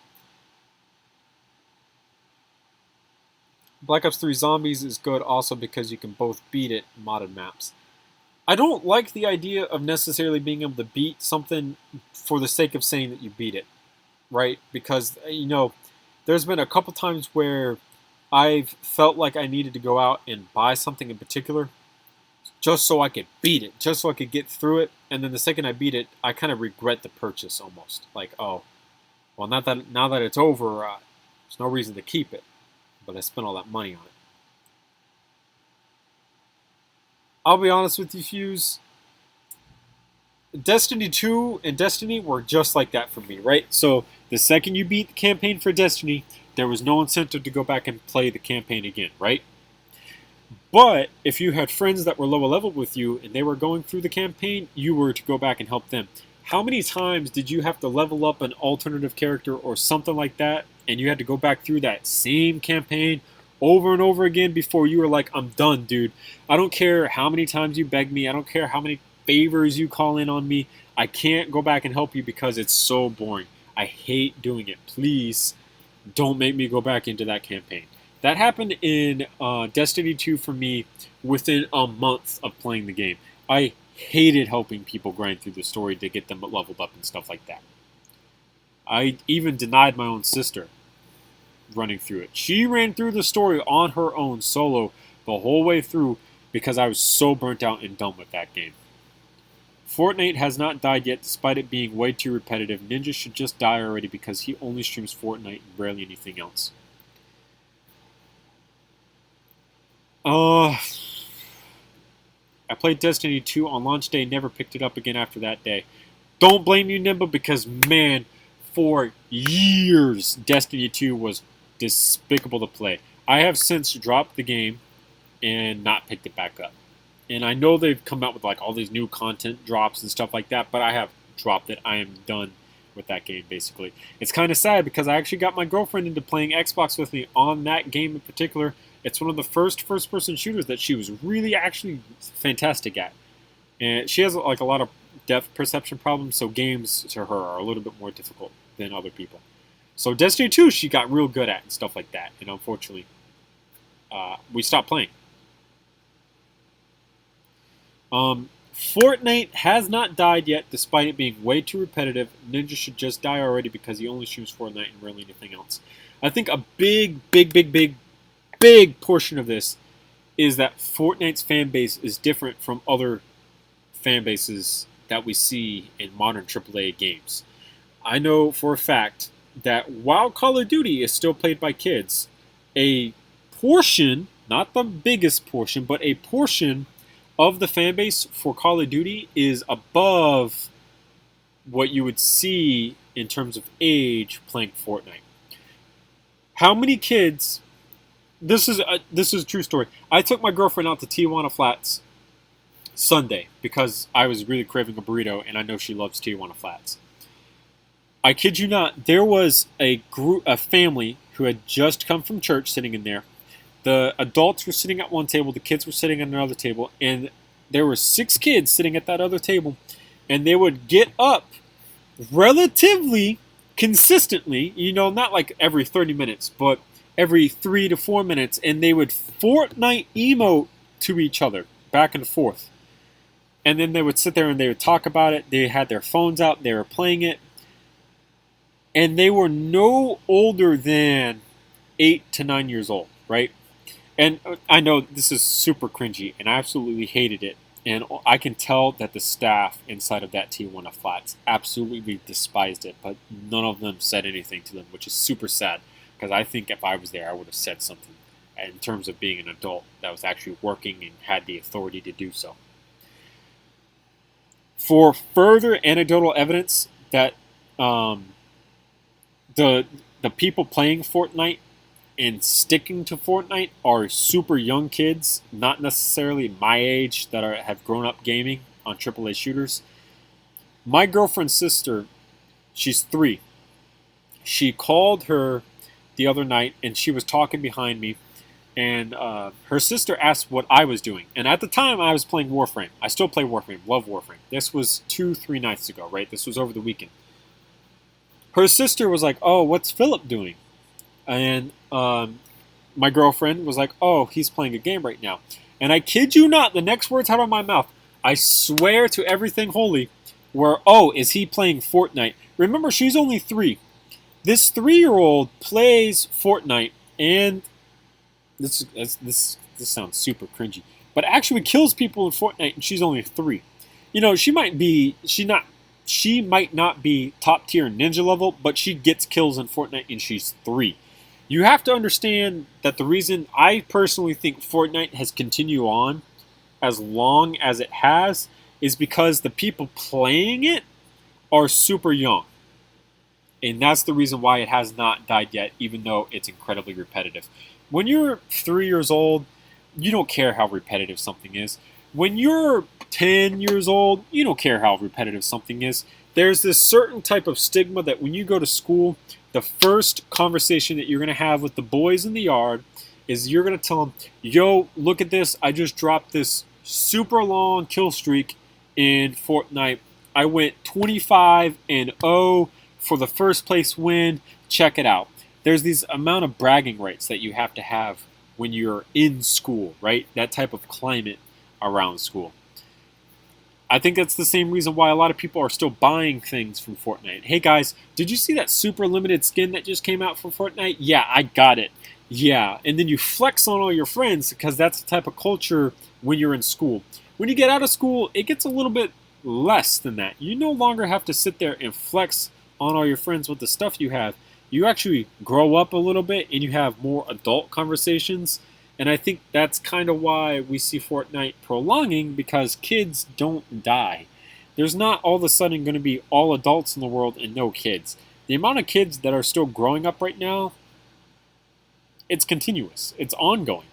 Black Ops 3 Zombies is good also because you can both beat it in modded maps. I don't like the idea of necessarily being able to beat something for the sake of saying that you beat it, right? Because, there's been a couple times where I've felt like I needed to go out and buy something in particular just so I could beat it, just so I could get through it. And then the second I beat it, I kind of regret the purchase almost. Like, oh, well, now that it's over, there's no reason to keep it. But I spent all that money on it. I'll be honest with you, Fuse. Destiny 2 and Destiny were just like that for me, right? So the second you beat the campaign for Destiny, there was no incentive to go back and play the campaign again, right? But if you had friends that were lower level with you and they were going through the campaign, you were to go back and help them. How many times did you have to level up an alternative character or something like that, and you had to go back through that same campaign over and over again before you were like, I'm done, dude. I don't care how many times you beg me. I don't care how many favors you call in on me. I can't go back and help you because it's so boring. I hate doing it. Please don't make me go back into that campaign. That happened in Destiny 2 for me within a month of playing the game. I hated helping people grind through the story to get them leveled up and stuff like that. I even denied my own sister running through it. She ran through the story on her own solo the whole way through because I was so burnt out and done with that game. Fortnite has not died yet despite it being way too repetitive. Ninja should just die already because he only streams Fortnite and rarely anything else. I played Destiny 2 on launch day, never picked it up again after that day. Don't blame you, Nimba, because, man, for years, Destiny 2 was despicable to play. I have since dropped the game and not picked it back up. And I know they've come out with all these new content drops and stuff like that, but I have dropped it. I am done with that game, basically. It's kind of sad because I actually got my girlfriend into playing Xbox with me on that game in particular. It's one of the first-person shooters that she was really actually fantastic at. And she has a lot of depth perception problems, so games to her are a little bit more difficult than other people. So Destiny 2 she got real good at and stuff like that. And unfortunately, we stopped playing. Fortnite has not died yet, despite it being way too repetitive. Ninja should just die already because he only streams Fortnite and rarely anything else. I think a big portion of this is that Fortnite's fan base is different from other fan bases that we see in modern AAA games. I know for a fact that while Call of Duty is still played by kids, a portion, not the biggest portion, but a portion of the fan base for Call of Duty is above what you would see in terms of age playing Fortnite. How many kids... This is a true story. I took my girlfriend out to Tijuana Flats Sunday because I was really craving a burrito, and I know she loves Tijuana Flats. I kid you not, there was a family who had just come from church sitting in there. The adults were sitting at one table, the kids were sitting at another table, and there were 6 kids sitting at that other table, and they would get up relatively consistently, not like every 30 minutes, but every 3 to 4 minutes, and they would Fortnite emote to each other back and forth. And then they would sit there and they would talk about it. They had their phones out, they were playing it. And they were no older than 8 to 9 years old, right? And I know this is super cringy, and I absolutely hated it. And I can tell that the staff inside of that T1 of Flats absolutely despised it, but none of them said anything to them, which is super sad, because I think if I was there, I would have said something in terms of being an adult that was actually working and had the authority to do so. For further anecdotal evidence that the people playing Fortnite and sticking to Fortnite are super young kids, not necessarily my age, that have grown up gaming on AAA shooters. My girlfriend's sister, she's 3. She called her the other night, and she was talking behind me, and her sister asked what I was doing. And at the time, I was playing Warframe. I still play Warframe, love Warframe. This was 2-3 nights ago, right? This was over the weekend. Her sister was like, "Oh, what's Philip doing?" And my girlfriend was like, "Oh, he's playing a game right now." And I kid you not, the next words out of my mouth, I swear to everything holy, were, "Oh, is he playing Fortnite?" Remember, she's only 3. This 3-year-old plays Fortnite, and this sounds super cringy, but actually kills people in Fortnite, and she's only 3. You know, she might not be top tier ninja level, but she gets kills in Fortnite, and she's 3. You have to understand that the reason I personally think Fortnite has continued on as long as it has is because the people playing it are super young. And that's the reason why it has not died yet, even though it's incredibly repetitive. When you're 3 years old, you don't care how repetitive something is. When you're 10 years old, you don't care how repetitive something is. There's this certain type of stigma that when you go to school, the first conversation that you're going to have with the boys in the yard is you're going to tell them, "Yo, look at this. I just dropped this super long kill streak in Fortnite. I went 25-0 for the first place win. Check it out." There's these amount of bragging rights that you have to have when you're in school, right? That type of climate around school. I think that's the same reason why a lot of people are still buying things from Fortnite. "Hey guys, did you see that super limited skin that just came out for Fortnite? Yeah, I got it." Yeah, and then you flex on all your friends because that's the type of culture when you're in school. When you get out of school, it gets a little bit less than that. You no longer have to sit there and flex on all your friends with the stuff you have. You actually grow up a little bit and you have more adult conversations. And I think that's kind of why we see Fortnite prolonging, because kids don't die. There's not all of a sudden going to be all adults in the world and no kids. The amount of kids that are still growing up right now, it's continuous. It's ongoing.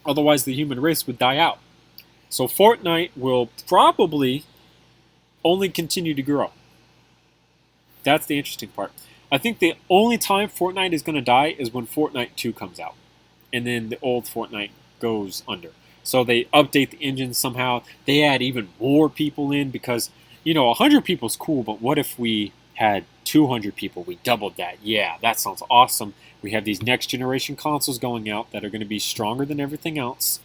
Otherwise, the human race would die out. So Fortnite will probably only continue to grow. That's the interesting part. I think the only time Fortnite is going to die is when Fortnite 2 comes out. And then the old Fortnite goes under. So they update the engine somehow. They add even more people in because, 100 people is cool, but what if we had 200 people? We doubled that. Yeah, that sounds awesome. We have these next generation consoles going out that are going to be stronger than everything else.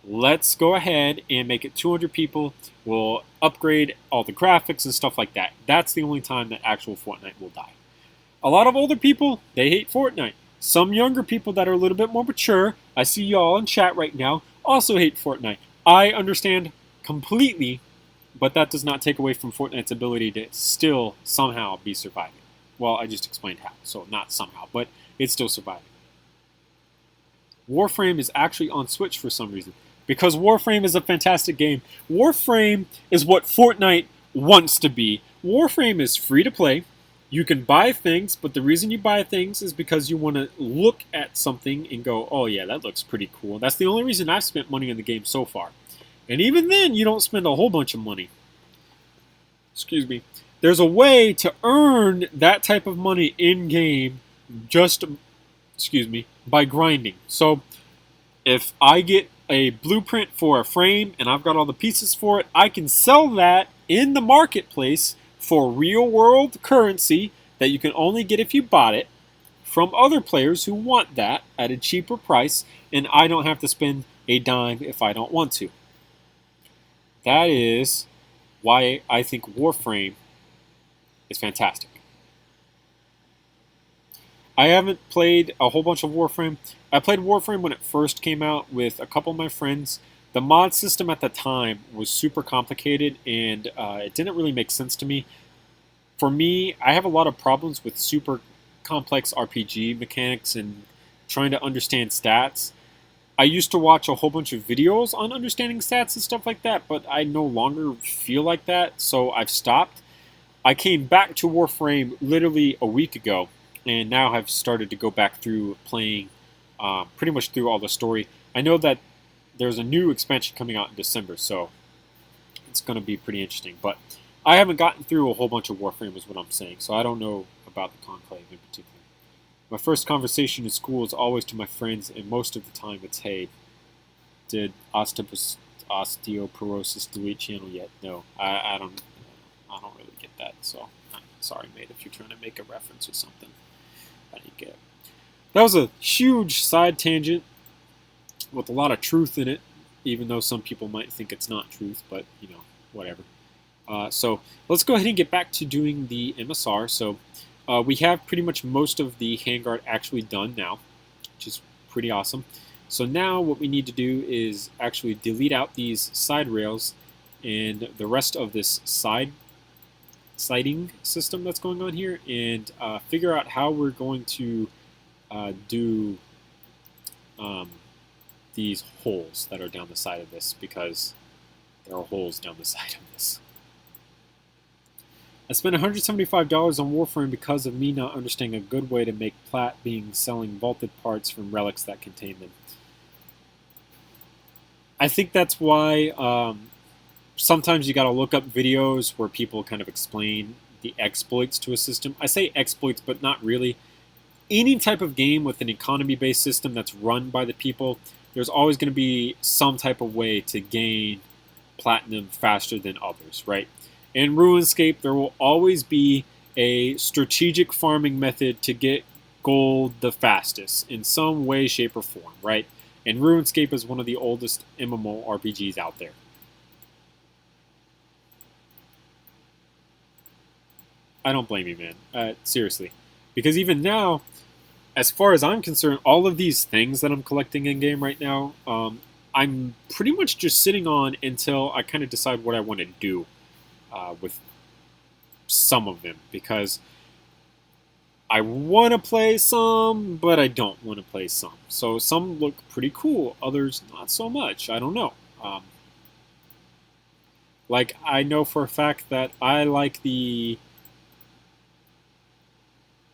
Let's go ahead and make it 200 people. We'll upgrade all the graphics and stuff like that. That's the only time that actual Fortnite will die. A lot of older people, they hate Fortnite. Some younger people that are a little bit more mature, I see y'all in chat right now, also hate Fortnite. I understand completely, but that does not take away from Fortnite's ability to still somehow be surviving. Well, I just explained how, so not somehow, but it's still surviving. Warframe is actually on Switch for some reason, because Warframe is a fantastic game. Warframe is what Fortnite wants to be. Warframe is free to play. You can buy things, but the reason you buy things is because you want to look at something and go, "Oh yeah, that looks pretty cool." That's the only reason I've spent money on the game so far. And even then, you don't spend a whole bunch of money. Excuse me. There's a way to earn that type of money in-game by grinding. So if I get a blueprint for a frame and I've got all the pieces for it, I can sell that in the marketplace for real-world currency that you can only get if you bought it from other players who want that at a cheaper price, and I don't have to spend a dime if I don't want to. That is why I think Warframe is fantastic. I haven't played a whole bunch of Warframe. I played Warframe when it first came out with a couple of my friends. The mod system at the time was super complicated, and it didn't really make sense to me. For me, I have a lot of problems with super complex RPG mechanics and trying to understand stats. I used to watch a whole bunch of videos on understanding stats and stuff like that, but I no longer feel like that, so I've stopped. I came back to Warframe literally a week ago, and now I've started to go back through playing pretty much through all the story. I know that there's a new expansion coming out in December, so it's going to be pretty interesting. But I haven't gotten through a whole bunch of Warframe is what I'm saying, so I don't know about the Conclave in particular. My first conversation in school is always to my friends, and most of the time it's, hey, did osteoporosis delete channel yet? No, I don't really get that, so I'm sorry, mate, if you're trying to make a reference or something. I didn't get it. That was a huge side tangent with a lot of truth in it, even though some people might think it's not truth, but, you know, whatever. So let's go ahead and get back to doing the MSR. So we have pretty much most of the handguard actually done now, which is pretty awesome. So now what we need to do is actually delete out these side rails and the rest of this siding system that's going on here, and figure out how we're going to do these holes that are down the side of this, because there are holes down the side of this. I spent $175 on Warframe because of me not understanding a good way to make plat being selling vaulted parts from relics that contain them. I think that's why sometimes you got to look up videos where people kind of explain the exploits to a system. I say exploits, but not really. Any type of game with an economy-based system that's run by the people, there's always going to be some type of way to gain platinum faster than others, right? In RuneScape, there will always be a strategic farming method to get gold the fastest in some way, shape, or form, right? And RuneScape is one of the oldest MMORPGs out there. I don't blame you, man. Seriously. Because even now, as far as I'm concerned, all of these things that I'm collecting in-game right now, I'm pretty much just sitting on until I kind of decide what I want to do with some of them. Because I want to play some, but I don't want to play some. So some look pretty cool, others not so much. I don't know. Like, I know for a fact that I like the...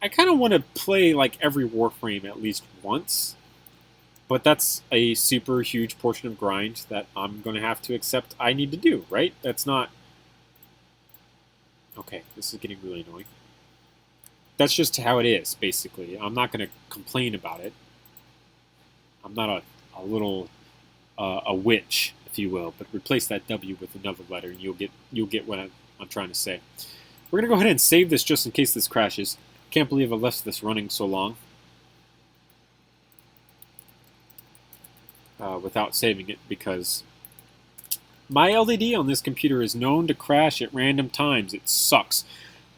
I kind of want to play like every Warframe at least once, but that's a super huge portion of grind that I'm going to have to accept I need to do, right? That's not... Okay, this is getting really annoying. That's just how it is, basically. I'm not going to complain about it. I'm not a little a witch, if you will, but replace that W with another letter, and you'll get what I'm trying to say. We're going to go ahead and save this just in case this crashes. Can't believe I left this running so long without saving it, because my LED on this computer is known to crash at random times. It sucks.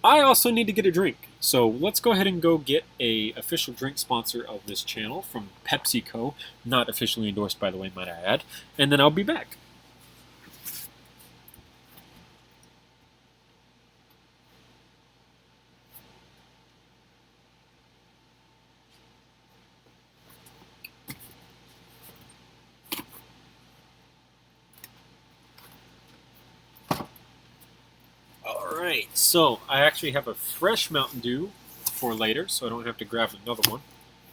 I also need to get a drink, so let's go ahead and go get a official drink sponsor of this channel from PepsiCo, not officially endorsed, by the way, might I add, and then I'll be back. Alright, so I actually have a fresh Mountain Dew for later, so I don't have to grab another one.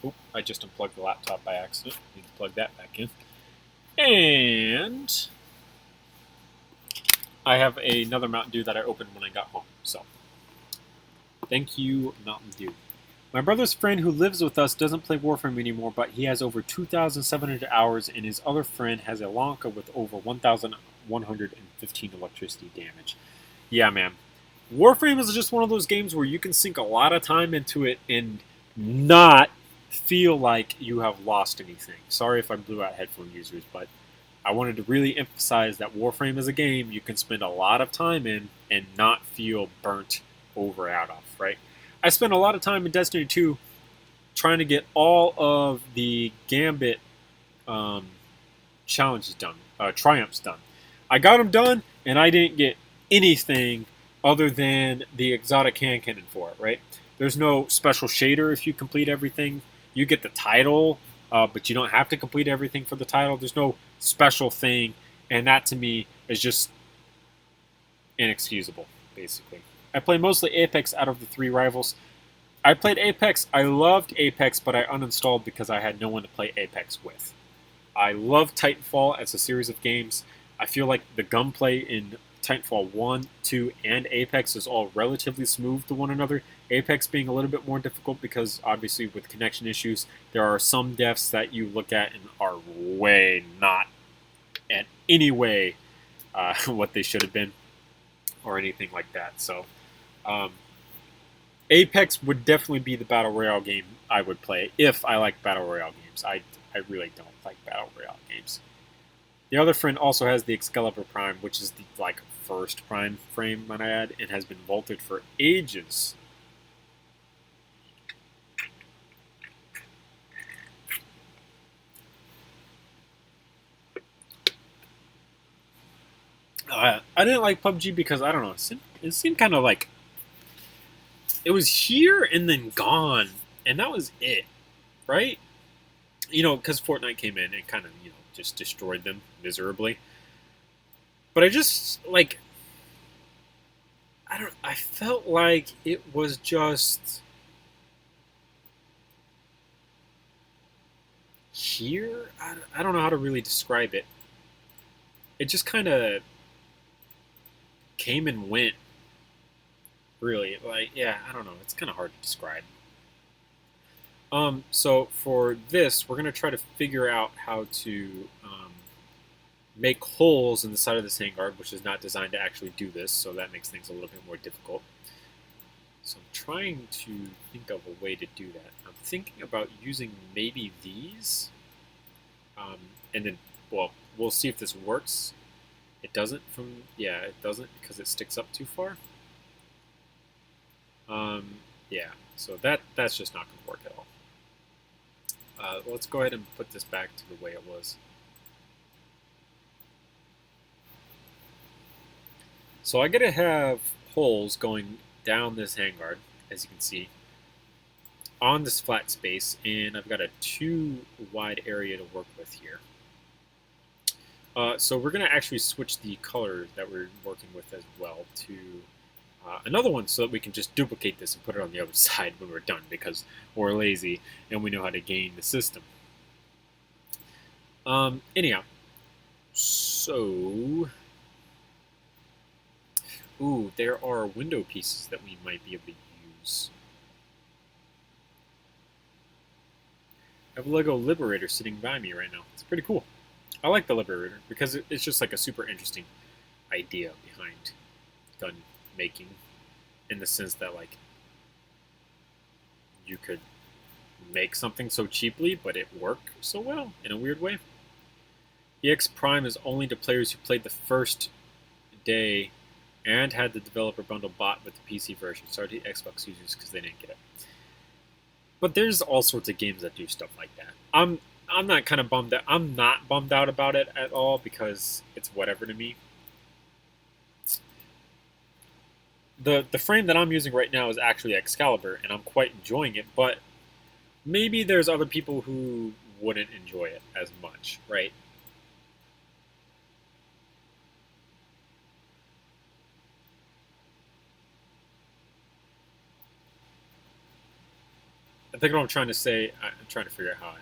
Oop, I just unplugged the laptop by accident. Need to plug that back in. And I have another Mountain Dew that I opened when I got home. So, thank you, Mountain Dew. My brother's friend who lives with us doesn't play Warframe anymore, but he has over 2,700 hours, and his other friend has a Lanka with over 1,115 electricity damage. Yeah, man. Warframe is just one of those games where you can sink a lot of time into it and not feel like you have lost anything. Sorry if I blew out headphone users, but I wanted to really emphasize that Warframe is a game you can spend a lot of time in and not feel burnt over out of, right? I spent a lot of time in Destiny 2 trying to get all of the Gambit um, challenges done, triumphs done. I got them done, and I didn't get anything other than the exotic hand cannon for it, right? There's no special shader if you complete everything. You get the title, but you don't have to complete everything for the title. There's no special thing, and that to me is just inexcusable, basically. I play mostly Apex out of the three rivals. I played Apex. I loved Apex, but I uninstalled because I had no one to play Apex with. I love Titanfall as a series of games. I feel like the gunplay in Titanfall 1, 2, and Apex is all relatively smooth to one another. Apex being a little bit more difficult because, obviously, with connection issues, there are some deaths that you look at and are way not in any way what they should have been or anything like that. So, um, Apex would definitely be the Battle Royale game I would play if I like Battle Royale games. I really don't like Battle Royale games. The other friend also has the Excalibur Prime, which is the first Prime frame, might I add, and has been vaulted for ages. I didn't like PUBG because I don't know. It seemed kind of like it was here and then gone, and that was it, right? Because Fortnite came in and kind of just destroyed them miserably. But I just I felt like it was just here. I don't know how to really describe it. It just kind of came and went. Really, yeah, I don't know. It's kind of hard to describe. So for this, we're gonna try to figure out how to make holes in the side of this handguard, which is not designed to actually do this, so that makes things a little bit more difficult. So I'm trying to think of a way to do that. I'm thinking about using maybe these, and then, well, we'll see if this works. It doesn't it doesn't because it sticks up too far. Yeah, so that's just not going to work at all. Let's go ahead and put this back to the way it was. So I got to have holes going down this handguard, as you can see, on this flat space, and I've got a too wide area to work with here. So we're going to actually switch the color that we're working with as well to another one so that we can just duplicate this and put it on the other side when we're done because we're lazy and we know how to game the system. Anyhow, so... Ooh, there are window pieces that we might be able to use. I have a Lego Liberator sitting by me right now. It's pretty cool. I like the Liberator because it's just like a super interesting idea behind gun making, in the sense that you could make something so cheaply but it work so well in a weird way. EX Prime is only to players who played the first day and had the developer bundle bought with the PC version. Sorry to Xbox users because they didn't get it. But there's all sorts of games that do stuff like that. I'm not kind of bummed out. I'm not bummed out about it at all because it's whatever to me. The frame that I'm using right now is actually Excalibur, and I'm quite enjoying it. But maybe there's other people who wouldn't enjoy it as much, right? I think what I'm trying to say, I'm trying to figure out how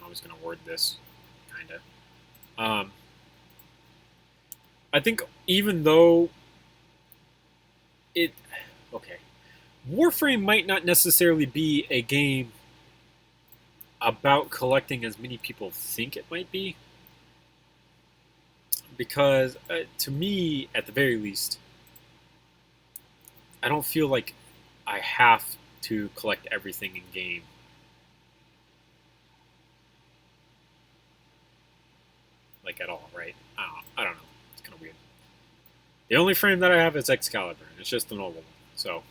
I was going to word this, kind of. I think even though okay, Warframe might not necessarily be a game about collecting as many people think it might be, because to me, at the very least, I don't feel like I have to collect everything in game. Like at all, right? I don't know. It's kind of weird. The only frame that I have is Excalibur, and it's just the normal one. So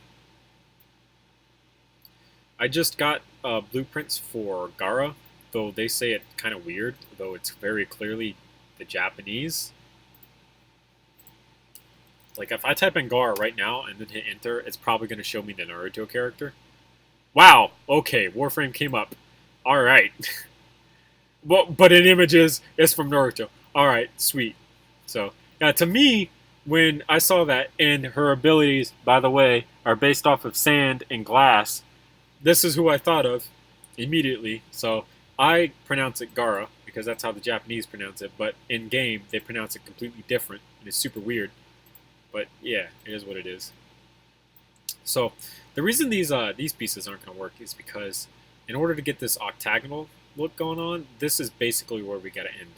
I just got blueprints for Gara, though they say it kind of weird, though it's very clearly the Japanese. Like if I type in Gara right now and then hit enter, it's probably going to show me the Naruto character. Wow. Okay, Warframe came up. All right. But in images, it's from Naruto. All right, sweet. So yeah, to me, when I saw that, and her abilities, by the way, are based off of sand and glass, this is who I thought of immediately. So I pronounce it Gara because that's how the Japanese pronounce it. But in game, they pronounce it completely different, and it's super weird. But yeah, it is what it is. So the reason these pieces aren't going to work is because in order to get this octagonal look going on, this is basically where we got to end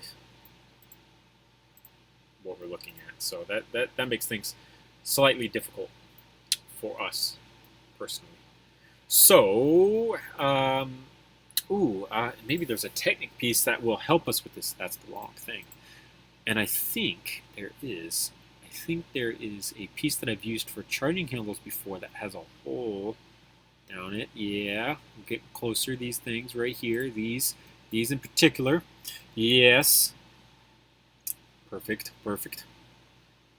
what we're looking at. So that makes things slightly difficult for us personally. So, maybe there's a Technic piece that will help us with this. That's the wrong thing. And I think there is. I think there is a piece that I've used for charging handles before that has a hole down it. Yeah, we'll get closer. These things right here. These in particular. Yes. Perfect. Perfect.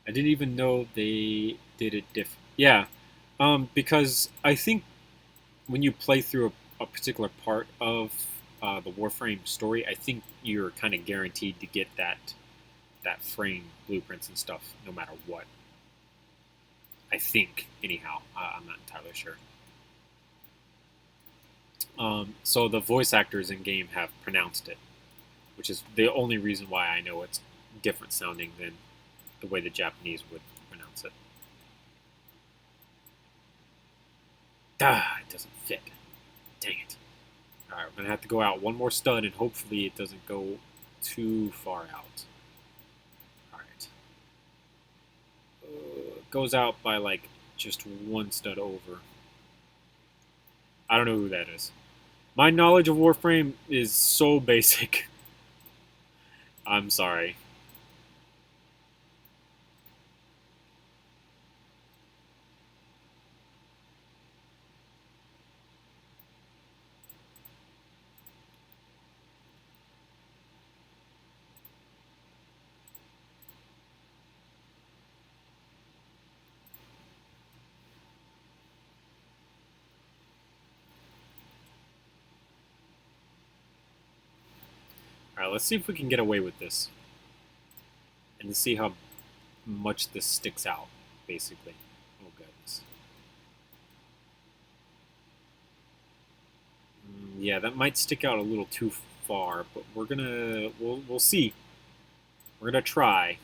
I didn't even know they did it different. Yeah, because I think when you play through a particular part of the Warframe story, I think you're kind of guaranteed to get that frame blueprints and stuff, no matter what. I think, anyhow. I'm not entirely sure. So the voice actors in game have pronounced it, which is the only reason why I know it's different sounding than the way the Japanese would pronounce it. It doesn't fit. Dang it. Alright, we're going to have to go out one more stud, and hopefully it doesn't go too far out. Alright. Goes out by, like, just one stud over. I don't know who that is. My knowledge of Warframe is so basic. I'm sorry. Alright, let's see if we can get away with this. And see how much this sticks out, basically. Oh, goodness. Yeah, that might stick out a little too far, but we'll see. We're gonna try.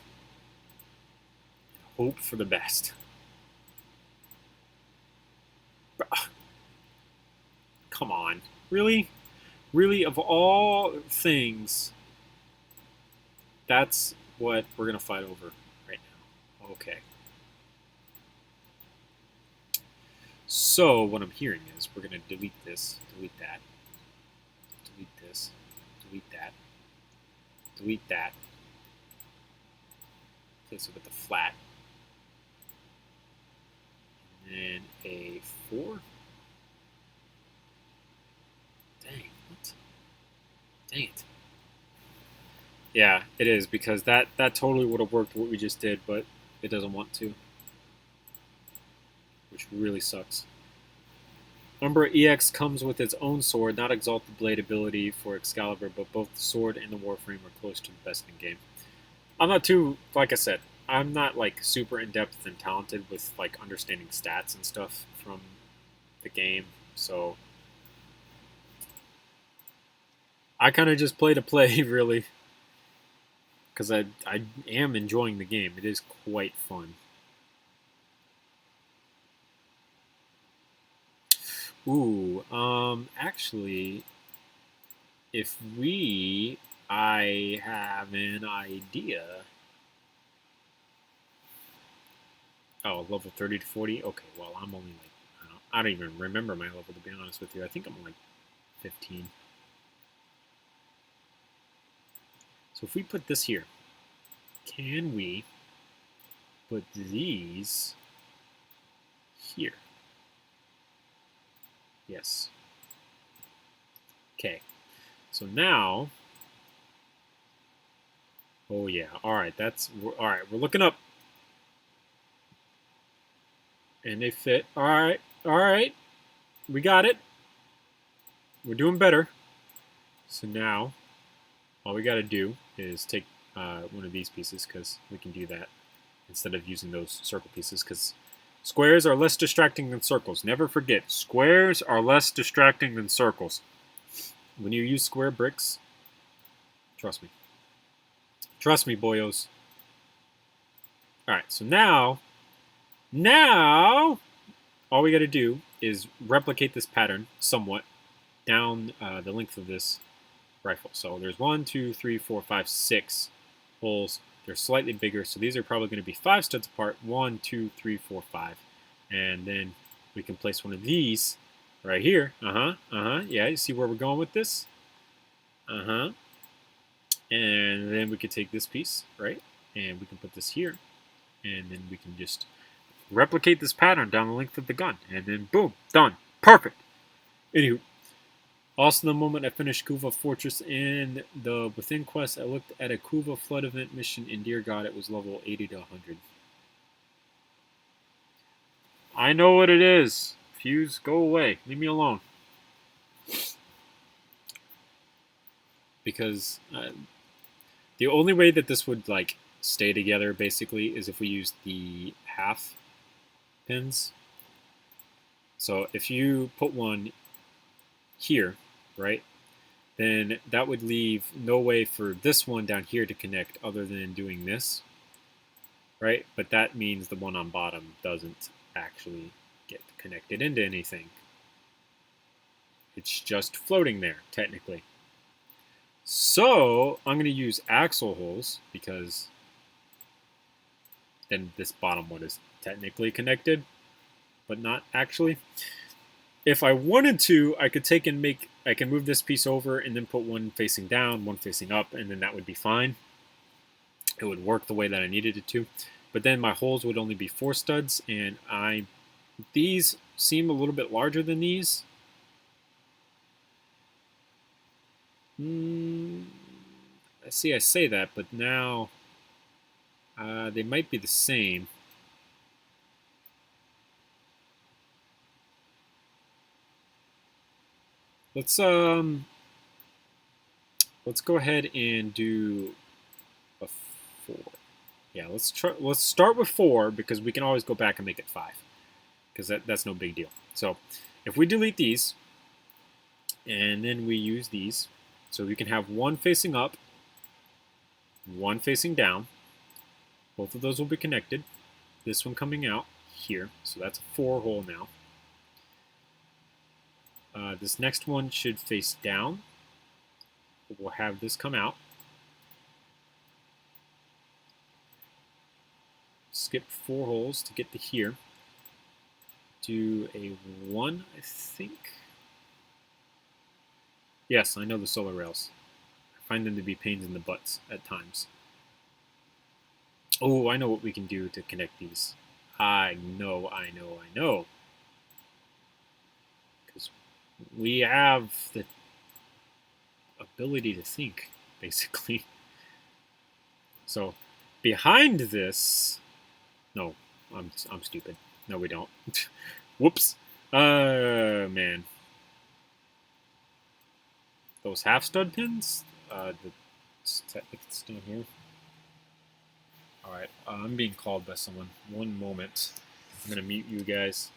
Hope for the best. Come on. Really? Really, of all things, that's what we're going to fight over right now. Okay. So, what I'm hearing is we're going to delete this, delete that, delete this, delete that, delete that. Place it with the flat. And then a 4. Dang, what? Dang it. Yeah, it is, because that totally would have worked what we just did, but it doesn't want to. Which really sucks. Umbra EX comes with its own sword, not Exalted Blade ability for Excalibur, but both the sword and the Warframe are close to the best in game. I'm not too, like I said, I'm not like super in-depth and talented with like understanding stats and stuff from the game, so I kind of just play to play, really, because I am enjoying the game. It is quite fun. Ooh, actually, I have an idea. Oh, level 30 to 40? Okay, well, I'm only like, I don't know, I don't even remember my level, to be honest with you. I think I'm like 15. So if we put this here, can we put these here? Yes. Okay. So now, oh yeah, all right, all right, we're looking up. And they fit. All right, we got it. We're doing better. So now, all we got to do is take one of these pieces, because we can do that instead of using those circle pieces, because squares are less distracting than circles. Never forget, squares are less distracting than circles. When you use square bricks, trust me. Trust me, boyos. All right, so now, all we got to do is replicate this pattern somewhat down the length of this rifle. So there's 1, 2, 3, 4, 5, 6 holes. They're slightly bigger, so these are probably going to be 5 studs apart. 1, 2, 3, 4, 5. And then we can place one of these right here. Yeah, you see where we're going with this? And then we could take this piece, right? And we can put this here. And then we can just replicate this pattern down the length of the gun. And then boom, done. Perfect. Anywho, also, the moment I finished Kuva Fortress and the Within quest, I looked at a Kuva Flood event mission, and dear God, it was level 80 to 100. I know what it is. Fuse, go away. Leave me alone. Because the only way that this would like stay together basically is if we use the half pins. So if you put one here, right, then that would leave no way for this one down here to connect other than doing this, right? But that means the one on bottom doesn't actually get connected into anything. It's just floating there, technically. So I'm going to use axle holes because then this bottom one is technically connected, but not actually. If I wanted to, I could I can move this piece over and then put one facing down, one facing up, and then that would be fine. It would work the way that I needed it to. But then my holes would only be 4 studs, and these seem a little bit larger than these. I see, I say that, but now they might be the same. Let's go ahead and do a 4. Yeah, let's start with 4 because we can always go back and make it 5 because that's no big deal. So if we delete these and then we use these, so we can have one facing up, one facing down. Both of those will be connected. This one coming out here, so that's a 4 hole now. This next one should face down. We'll have this come out. Skip 4 holes to get to here. Do a 1, I think. Yes, I know the solar rails. I find them to be pains in the butts at times. Oh, I know what we can do to connect these. I know. Because we have the ability to think, basically. So, behind this... No, I'm stupid. No, we don't. Whoops. Man. Those half stud pins? It's down here. Alright, I'm being called by someone. One moment. I'm going to mute you guys.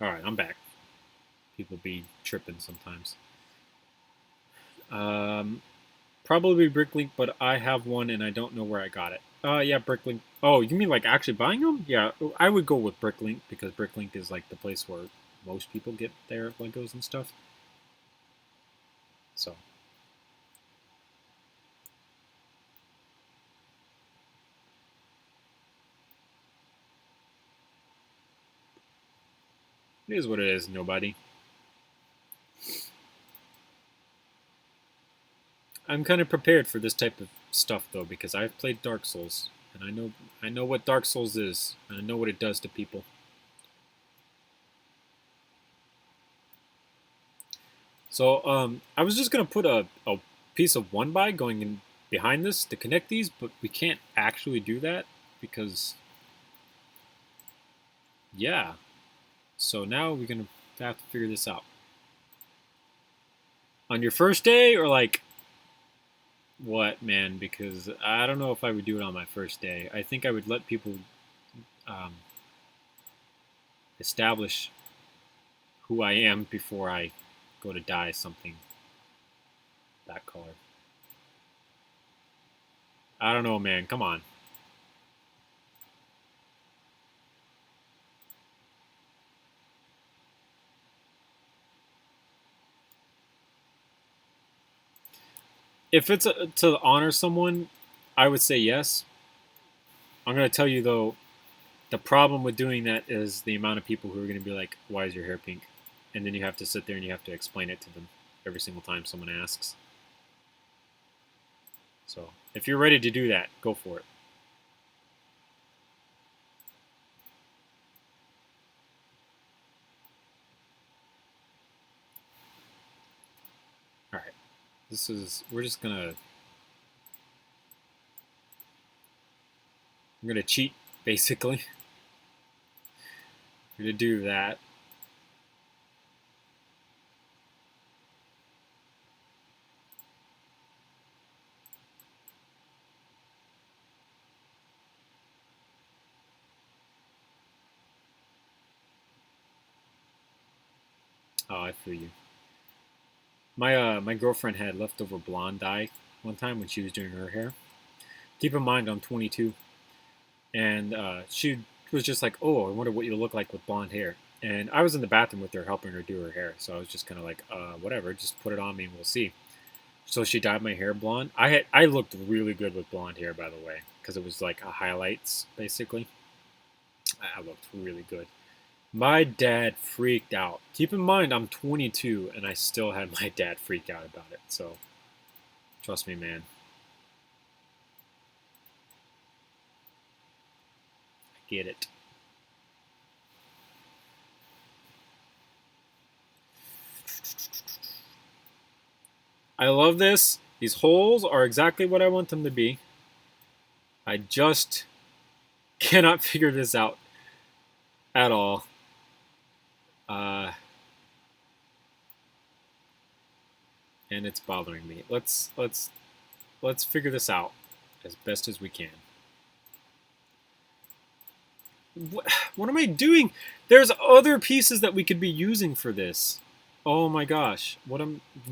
Alright, I'm back. People be tripping sometimes. Probably Bricklink, but I have one and I don't know where I got it. Yeah, Bricklink. Oh, you mean like actually buying them? Yeah, I would go with Bricklink because Bricklink is like the place where most people get their Legos and stuff. So. It is what it is, nobody. I'm kind of prepared for this type of stuff though because I've played Dark Souls and I know what Dark Souls is and I know what it does to people. So I was just gonna put a piece of 1x going in behind this to connect these, but we can't actually do that because yeah. So now we're gonna have to figure this out. On your first day or like what, man? Because I don't know if I would do it on my first day. I think I would let people um, establish who I am before I go to dye something that color. I don't know, man. Come on. If it's to honor someone, I would say yes. I'm going to tell you, though, the problem with doing that is the amount of people who are going to be like, why is your hair pink? And then you have to sit there and you have to explain it to them every single time someone asks. So if you're ready to do that, go for it. All right. We're just going to, I'm going to cheat, basically. We're going to do that. Oh, I feel you. My girlfriend had leftover blonde dye one time when she was doing her hair. Keep in mind, I'm 22, and she was just like, "Oh, I wonder what you look like with blonde hair." And I was in the bathroom with her, helping her do her hair. So I was just kind of like, "Whatever, just put it on me and we'll see." So she dyed my hair blonde. I looked really good with blonde hair, by the way, because it was like a highlights basically. I looked really good. My dad freaked out. Keep in mind, I'm 22, and I still had my dad freak out about it. So trust me, man. I get it. I love this. These holes are exactly what I want them to be. I just cannot figure this out at all. Uh, and it's bothering me. Let's figure this out as best as we can. What am I doing? There's other pieces that we could be using for this. Oh my gosh.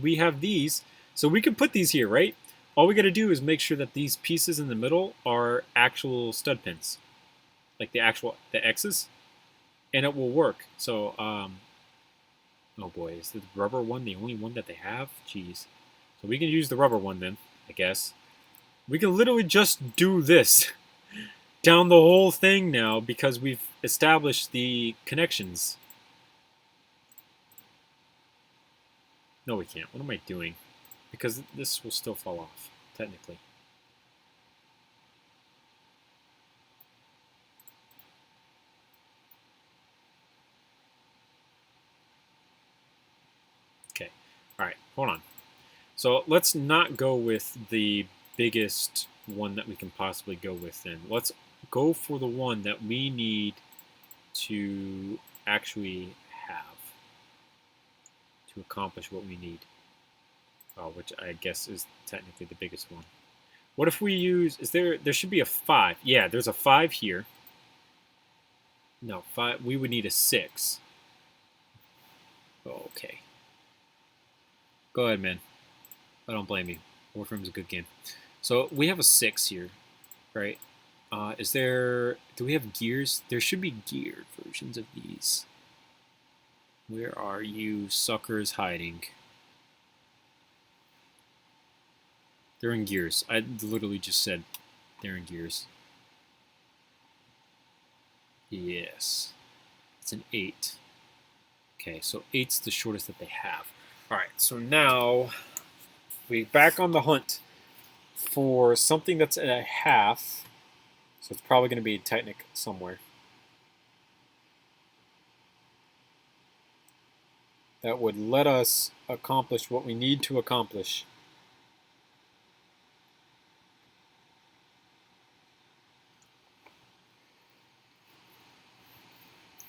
We have these. So we could put these here, right? All we got to do is make sure that these pieces in the middle are actual stud pins. Like the X's. And it will work. So, oh boy, is the rubber one the only one that they have? Jeez. So we can use the rubber one then, I guess. We can literally just do this down the whole thing now because we've established the connections. No, we can't. What am I doing? Because this will still fall off, technically. Okay. All right, hold on. So let's not go with the biggest one that we can possibly go with then. Let's go for the one that we need to actually have to accomplish what we need, which I guess is technically the biggest one. What if we use, there should be a 5. Yeah, there's a 5 here. No, 5, we would need a 6. okay. Go ahead, man. I don't blame you. Warframe's a good game. So we have a 6 here, right? Do we have gears? There should be geared versions of these. Where are you suckers hiding? They're in gears. I literally just said they're in gears. Yes. It's an 8. Okay, so 8's the shortest that they have. Alright, so now we're back on the hunt for something that's at a half. So it's probably going to be Technic somewhere. That would let us accomplish what we need to accomplish.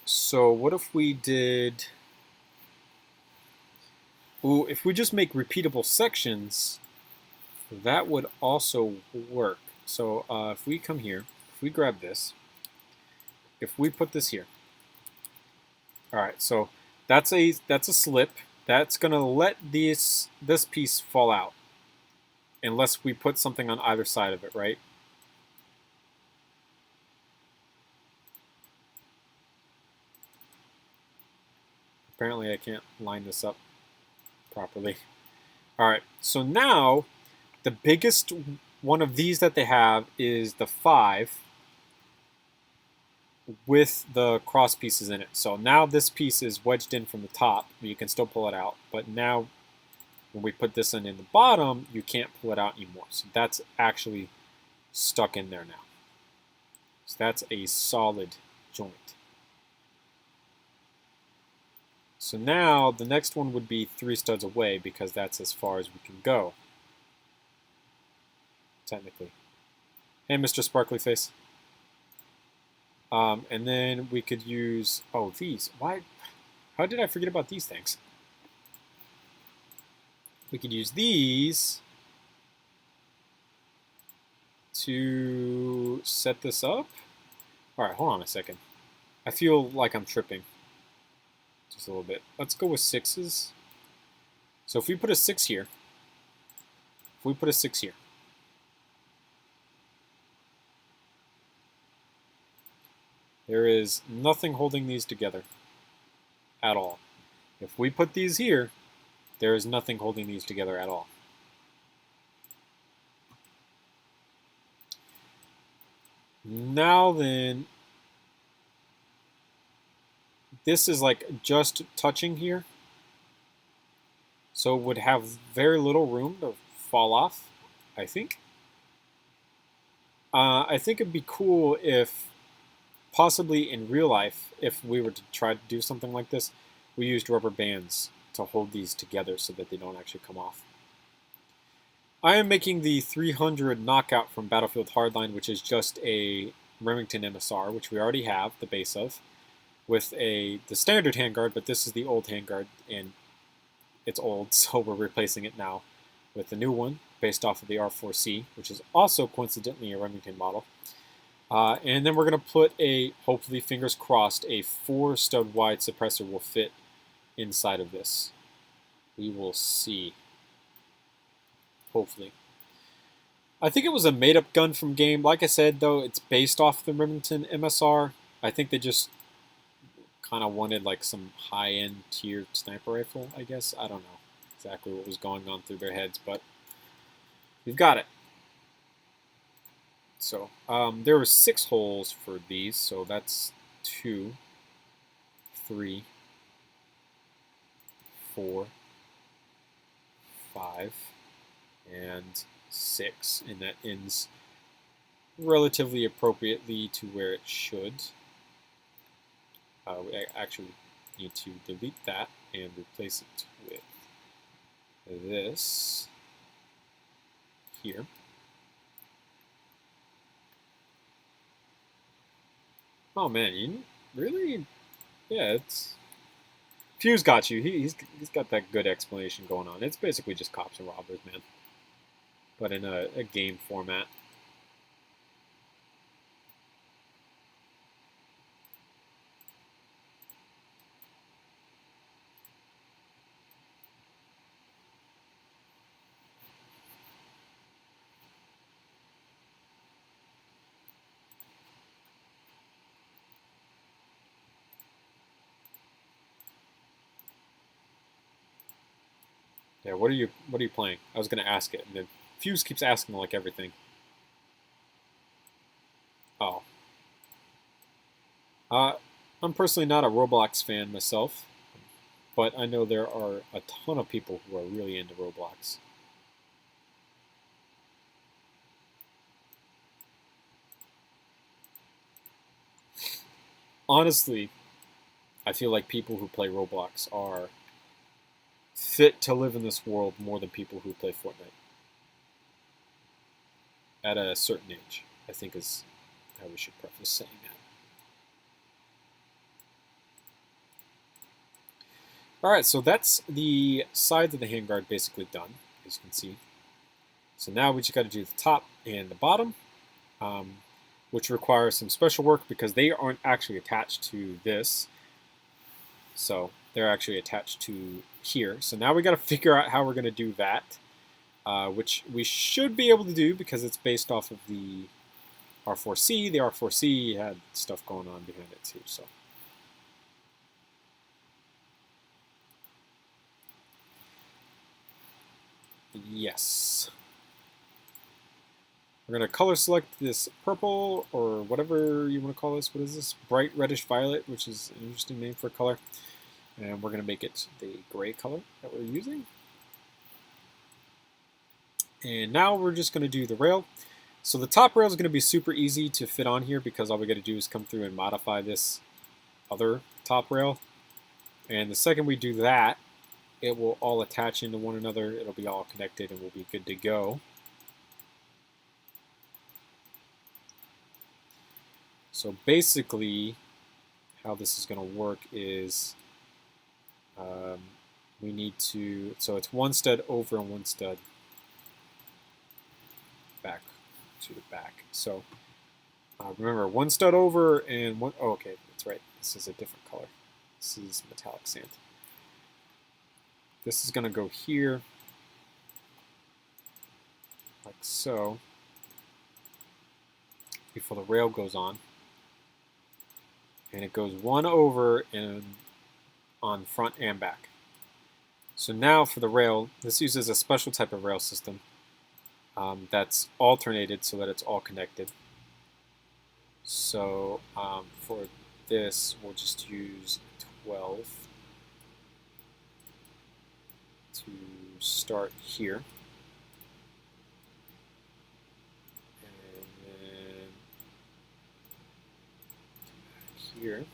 So what if we did... Ooh, if we just make repeatable sections, that would also work. So if we come here, if we grab this, if we put this here. All right, so that's a slip. That's going to let this piece fall out unless we put something on either side of it, right? Apparently I can't line this up properly. All right, so now the biggest one of these that they have is the 5 with the cross pieces in it. So now this piece is wedged in from the top. You can still pull it out, but now when we put this in the bottom, you can't pull it out anymore. So that's actually stuck in there now. So that's a solid joint. So now the next one would be 3 studs away because that's as far as we can go. Technically. Hey, Mr. Sparkly Face. And then we could use, these. How did I forget about these things? We could use these to set this up. All right, hold on a second. I feel like I'm tripping just a little bit. Let's go with 6s. So if we put a 6 here, there is nothing holding these together at all. If we put these here, there is nothing holding these together at all. Now then, this is like just touching here. So it would have very little room to fall off, I think. I think it'd be cool if, possibly in real life, if we were to try to do something like this, we used rubber bands to hold these together so that they don't actually come off. I am making the 300 knockout from Battlefield Hardline, which is just a Remington MSR, which we already have the base of, with the standard handguard, but this is the old handguard, and it's old, so we're replacing it now with the new one, based off of the R4C, which is also coincidentally a Remington model. And then we're going to put hopefully fingers crossed, a 4 stud wide suppressor will fit inside of this. We will see. Hopefully. I think it was a made-up gun from game. Like I said, though, it's based off the Remington MSR. I think they just kind of wanted like some high-end tiered sniper rifle, I guess. I don't know exactly what was going on through their heads, but we've got it. So there were 6 holes for these, so that's 2, 3, 4, 5, and 6, and that ends relatively appropriately to where it should. We actually need to delete that and replace it with this here. Oh man, you really? Yeah, it's Fuse got you. He's got that good explanation going on. It's basically just cops and robbers, man, but in a game format. Yeah, what are you playing? I was gonna ask it, and then Fuse keeps asking like everything. Oh. I'm personally not a Roblox fan myself, but I know there are a ton of people who are really into Roblox. Honestly, I feel like people who play Roblox are fit to live in this world more than people who play Fortnite. At a certain age, I think is how we should preface saying that. Alright, so that's the sides of the handguard basically done, as you can see. So now we just got to do the top and the bottom, which requires some special work because they aren't actually attached to this. So they're actually attached to here. So now we got to figure out how we're going to do that, which we should be able to do because it's based off of the R4C. The R4C had stuff going on behind it too. So yes. We're going to color select this purple or whatever you want to call this. What is this? Bright reddish violet, which is an interesting name for a color. And we're going to make it the gray color that we're using. And now we're just going to do the rail. So the top rail is going to be super easy to fit on here because all we got to do is come through and modify this other top rail. And the second we do that, it will all attach into one another. It'll be all connected and we'll be good to go. So basically, how this is going to work is we need to, so it's one stud over and one stud back to the back. So remember, one stud over and one, oh, okay, that's right. This is a different color. This is metallic sand. This is going to go here, like so, before the rail goes on. And it goes one over and on front and back. So now for the rail, this uses a special type of rail system that's alternated so that it's all connected. So for this, we'll just use 12 to start here. And then here.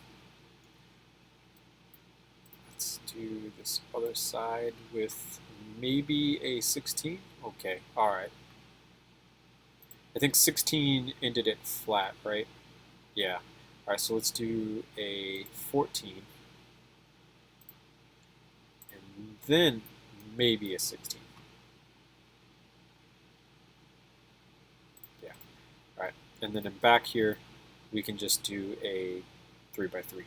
Let's do this other side with maybe a 16. Okay, all right. I think 16 ended it flat, right? Yeah. All right, so let's do a 14. And then maybe a 16. Yeah. All right. And then in back here, we can just do a 3x3.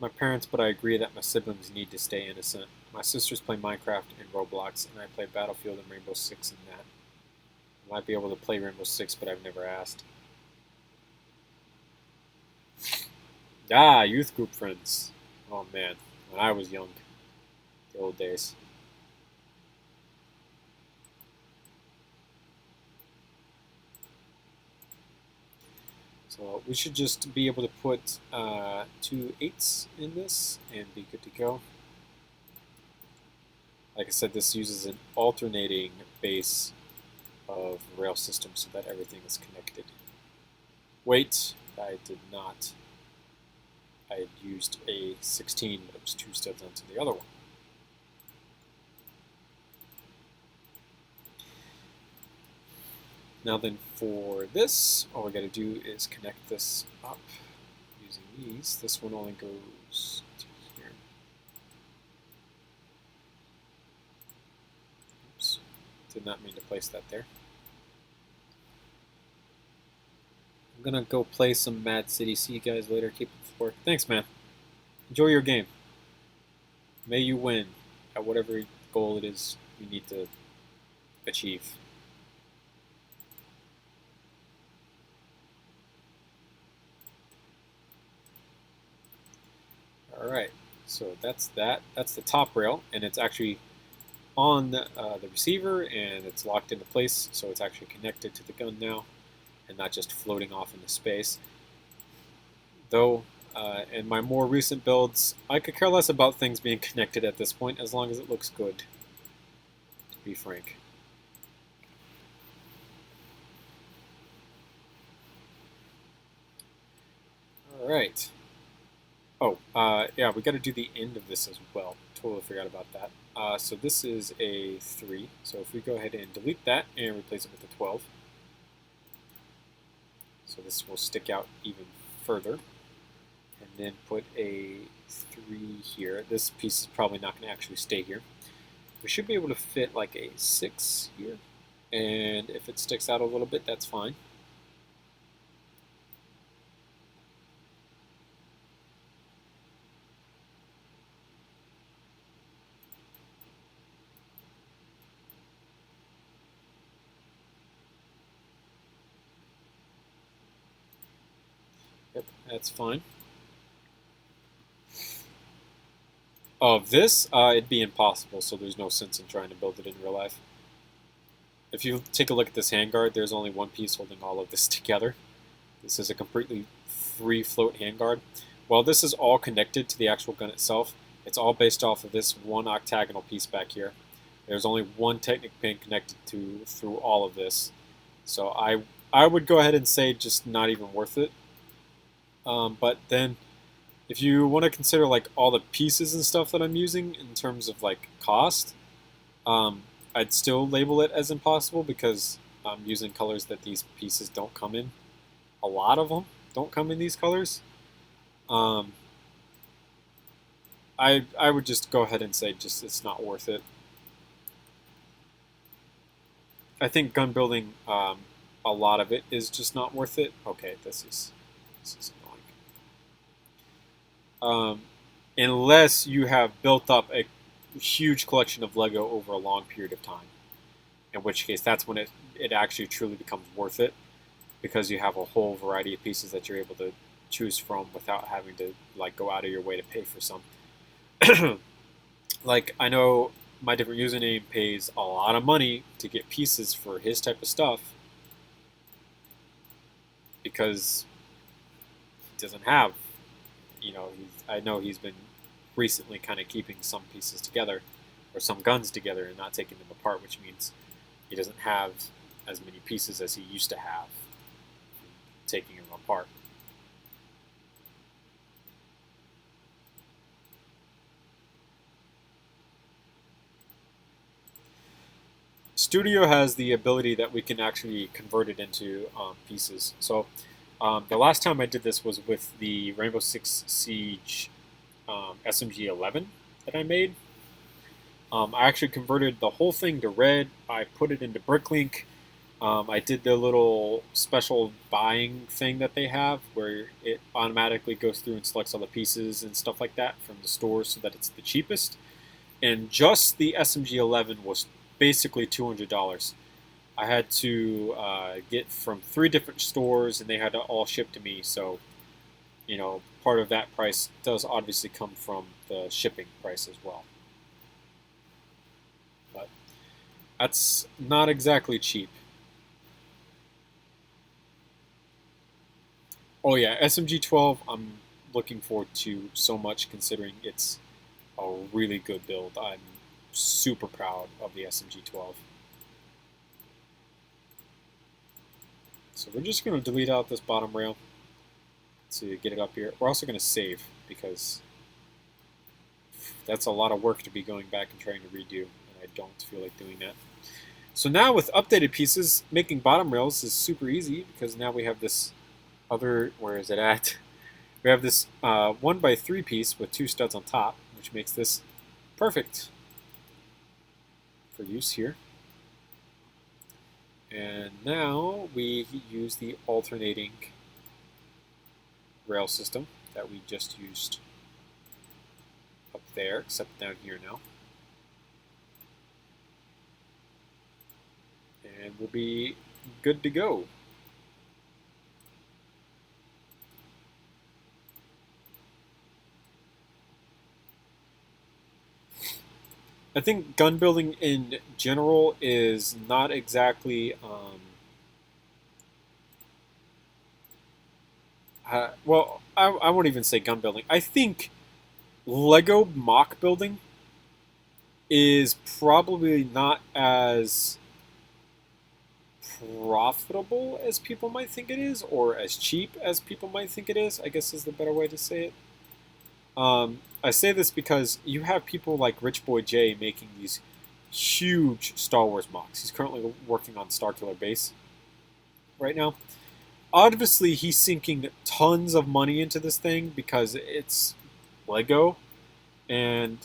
My parents, but I agree that my siblings need to stay innocent. My sisters play Minecraft and Roblox, and I play Battlefield and Rainbow Six in that. I might be able to play Rainbow Six, but I've never asked. Ah, youth group friends. Oh man, when I was young, the old days. So we should just be able to put 2 8s in this and be good to go. Like I said, this uses an alternating base of rail system so that everything is connected. Wait, I did not. I had used a 16, but it was 2 studs onto the other one. Now then for this, all we got to do is connect this up using these. This one only goes to here. Oops, did not mean to place that there. I'm going to go play some Mad City. See you guys later. Keep up the work. Thanks, man. Enjoy your game. May you win at whatever goal it is you need to achieve. All right, so that's that. That's the top rail, and it's actually on the receiver, and it's locked into place, so it's actually connected to the gun now, and not just floating off into space. Though, in my more recent builds, I could care less about things being connected at this point, as long as it looks good, to be frank. All right. Oh, yeah, we got to do the end of this as well. Totally forgot about that. So this is a 3. So if we go ahead and delete that and replace it with a 12. So this will stick out even further. And then put a 3 here. This piece is probably not going to actually stay here. We should be able to fit like a 6 here. And if it sticks out a little bit, that's fine. Yep, that's fine. Of this, it'd be impossible, so there's no sense in trying to build it in real life. If you take a look at this handguard, there's only one piece holding all of this together. This is a completely free float handguard. While this is all connected to the actual gun itself, it's all based off of this one octagonal piece back here. There's only one Technic pin connected to through all of this. So I would go ahead and say just not even worth it. But then if you want to consider like all the pieces and stuff that I'm using in terms of like cost, I'd still label it as impossible because I'm using colors that these pieces don't come in. A lot of them don't come in these colors. Um, I would just go ahead and say just it's not worth it. I think gun building, a lot of it is just not worth it. Okay, this is annoying. Unless you have built up a huge collection of Lego over a long period of time, in which case that's when it actually truly becomes worth it, because you have a whole variety of pieces that you're able to choose from without having to like go out of your way to pay for some. Like I know my different username pays a lot of money to get pieces for his type of stuff because he doesn't have, I know he's been recently kind of keeping some pieces together or some guns together and not taking them apart, which means he doesn't have as many pieces as he used to have taking them apart. Studio has the ability that we can actually convert it into pieces. So the last time I did this was with the Rainbow Six Siege SMG-11 that I made. I actually converted the whole thing to red. I put it into Bricklink. I did the little special buying thing that they have where it automatically goes through and selects all the pieces and stuff like that from the store so that it's the cheapest. And just the SMG-11 was basically $200. I had to get from 3 different stores, and they had to all ship to me. So, part of that price does obviously come from the shipping price as well. But that's not exactly cheap. Oh yeah, SMG-12 I'm looking forward to so much considering it's a really good build. I'm super proud of the SMG-12. So we're just going to delete out this bottom rail to get it up here. We're also going to save because that's a lot of work to be going back and trying to redo, and I don't feel like doing that. So now with updated pieces, making bottom rails is super easy because now we have this other, where is it at? We have this 1x3 piece with 2 studs on top, which makes this perfect for use here. And now we use the alternating rail system that we just used up there, except down here now. And we'll be good to go. I think gun building in general is not exactly well. I won't even say gun building. I think Lego MOC building is probably not as profitable as people might think it is, or as cheap as people might think it is, I guess is the better way to say it. I say this because you have people like Rich Boy J making these huge Star Wars MOCs. He's currently working on Starkiller Base right now. Obviously, he's sinking tons of money into this thing because it's Lego, and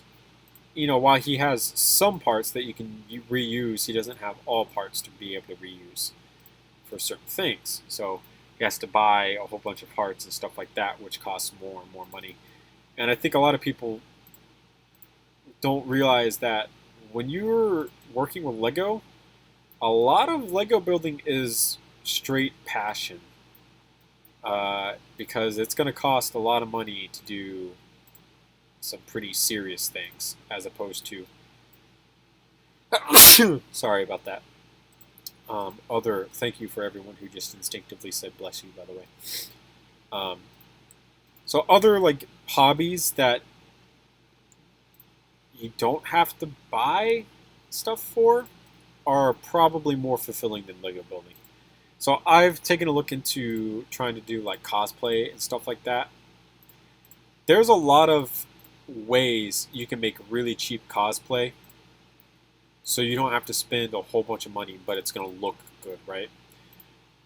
while he has some parts that you can reuse, he doesn't have all parts to be able to reuse for certain things. So he has to buy a whole bunch of parts and stuff like that, which costs more and more money. And I think a lot of people don't realize that when you're working with Lego, a lot of Lego building is straight passion. Because it's going to cost a lot of money to do some pretty serious things, as opposed to sorry about that. Thank you for everyone who just instinctively said bless you, by the way. So other like hobbies that you don't have to buy stuff for are probably more fulfilling than Lego building. So I've taken a look into trying to do like cosplay and stuff like that. There's a lot of ways you can make really cheap cosplay, so you don't have to spend a whole bunch of money, but it's going to look good, right?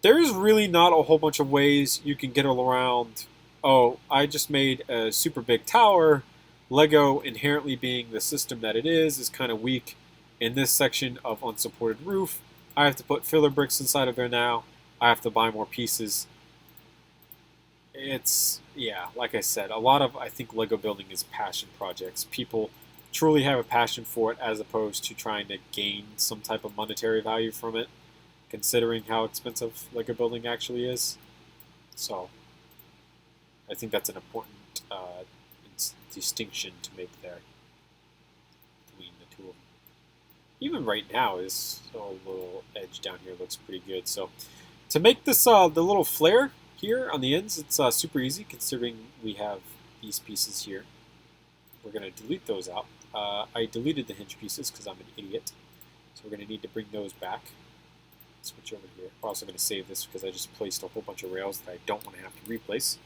There's really not a whole bunch of ways you can get around, oh, I just made a super big tower. Lego, inherently being the system that it is kind of weak in this section of unsupported roof. I have to put filler bricks inside of there now. I have to buy more pieces. It's, yeah, like I said, a lot of, I think, Lego building is passion projects. People truly have a passion for it as opposed to trying to gain some type of monetary value from it, considering how expensive Lego building actually is. So I think that's an important distinction to make there between the two of them. Even right now, this little edge down here looks pretty good. So to make this the little flare here on the ends, it's super easy considering we have these pieces here. We're going to delete those out. I deleted the hinge pieces because I'm an idiot. So we're going to need to bring those back. Switch over here. We're also going to save this because I just placed a whole bunch of rails that I don't want to have to replace.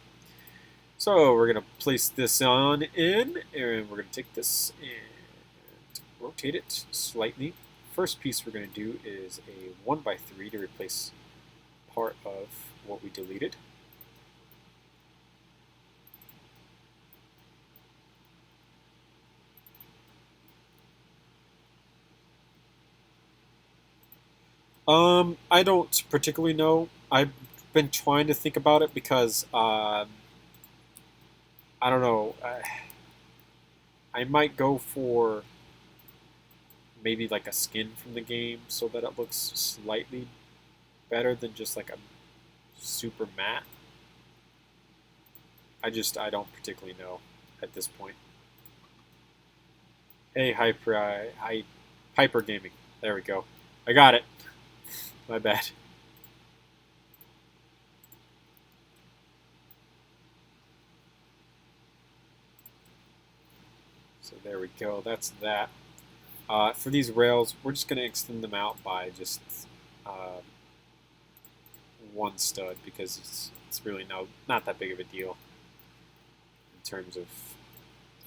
So we're going to place this on in, and we're going to take this and rotate it slightly. First piece we're going to do is a 1x3 to replace part of what we deleted. I don't particularly know. I've been trying to think about it because I don't know. I might go for maybe like a skin from the game so that it looks slightly better than just like a super matte. I don't particularly know at this point. Hey, Hyper Gaming. There we go. I got it. My bad. So there we go. That's that. For these rails, we're just going to extend them out by just one stud because it's really not that big of a deal in terms of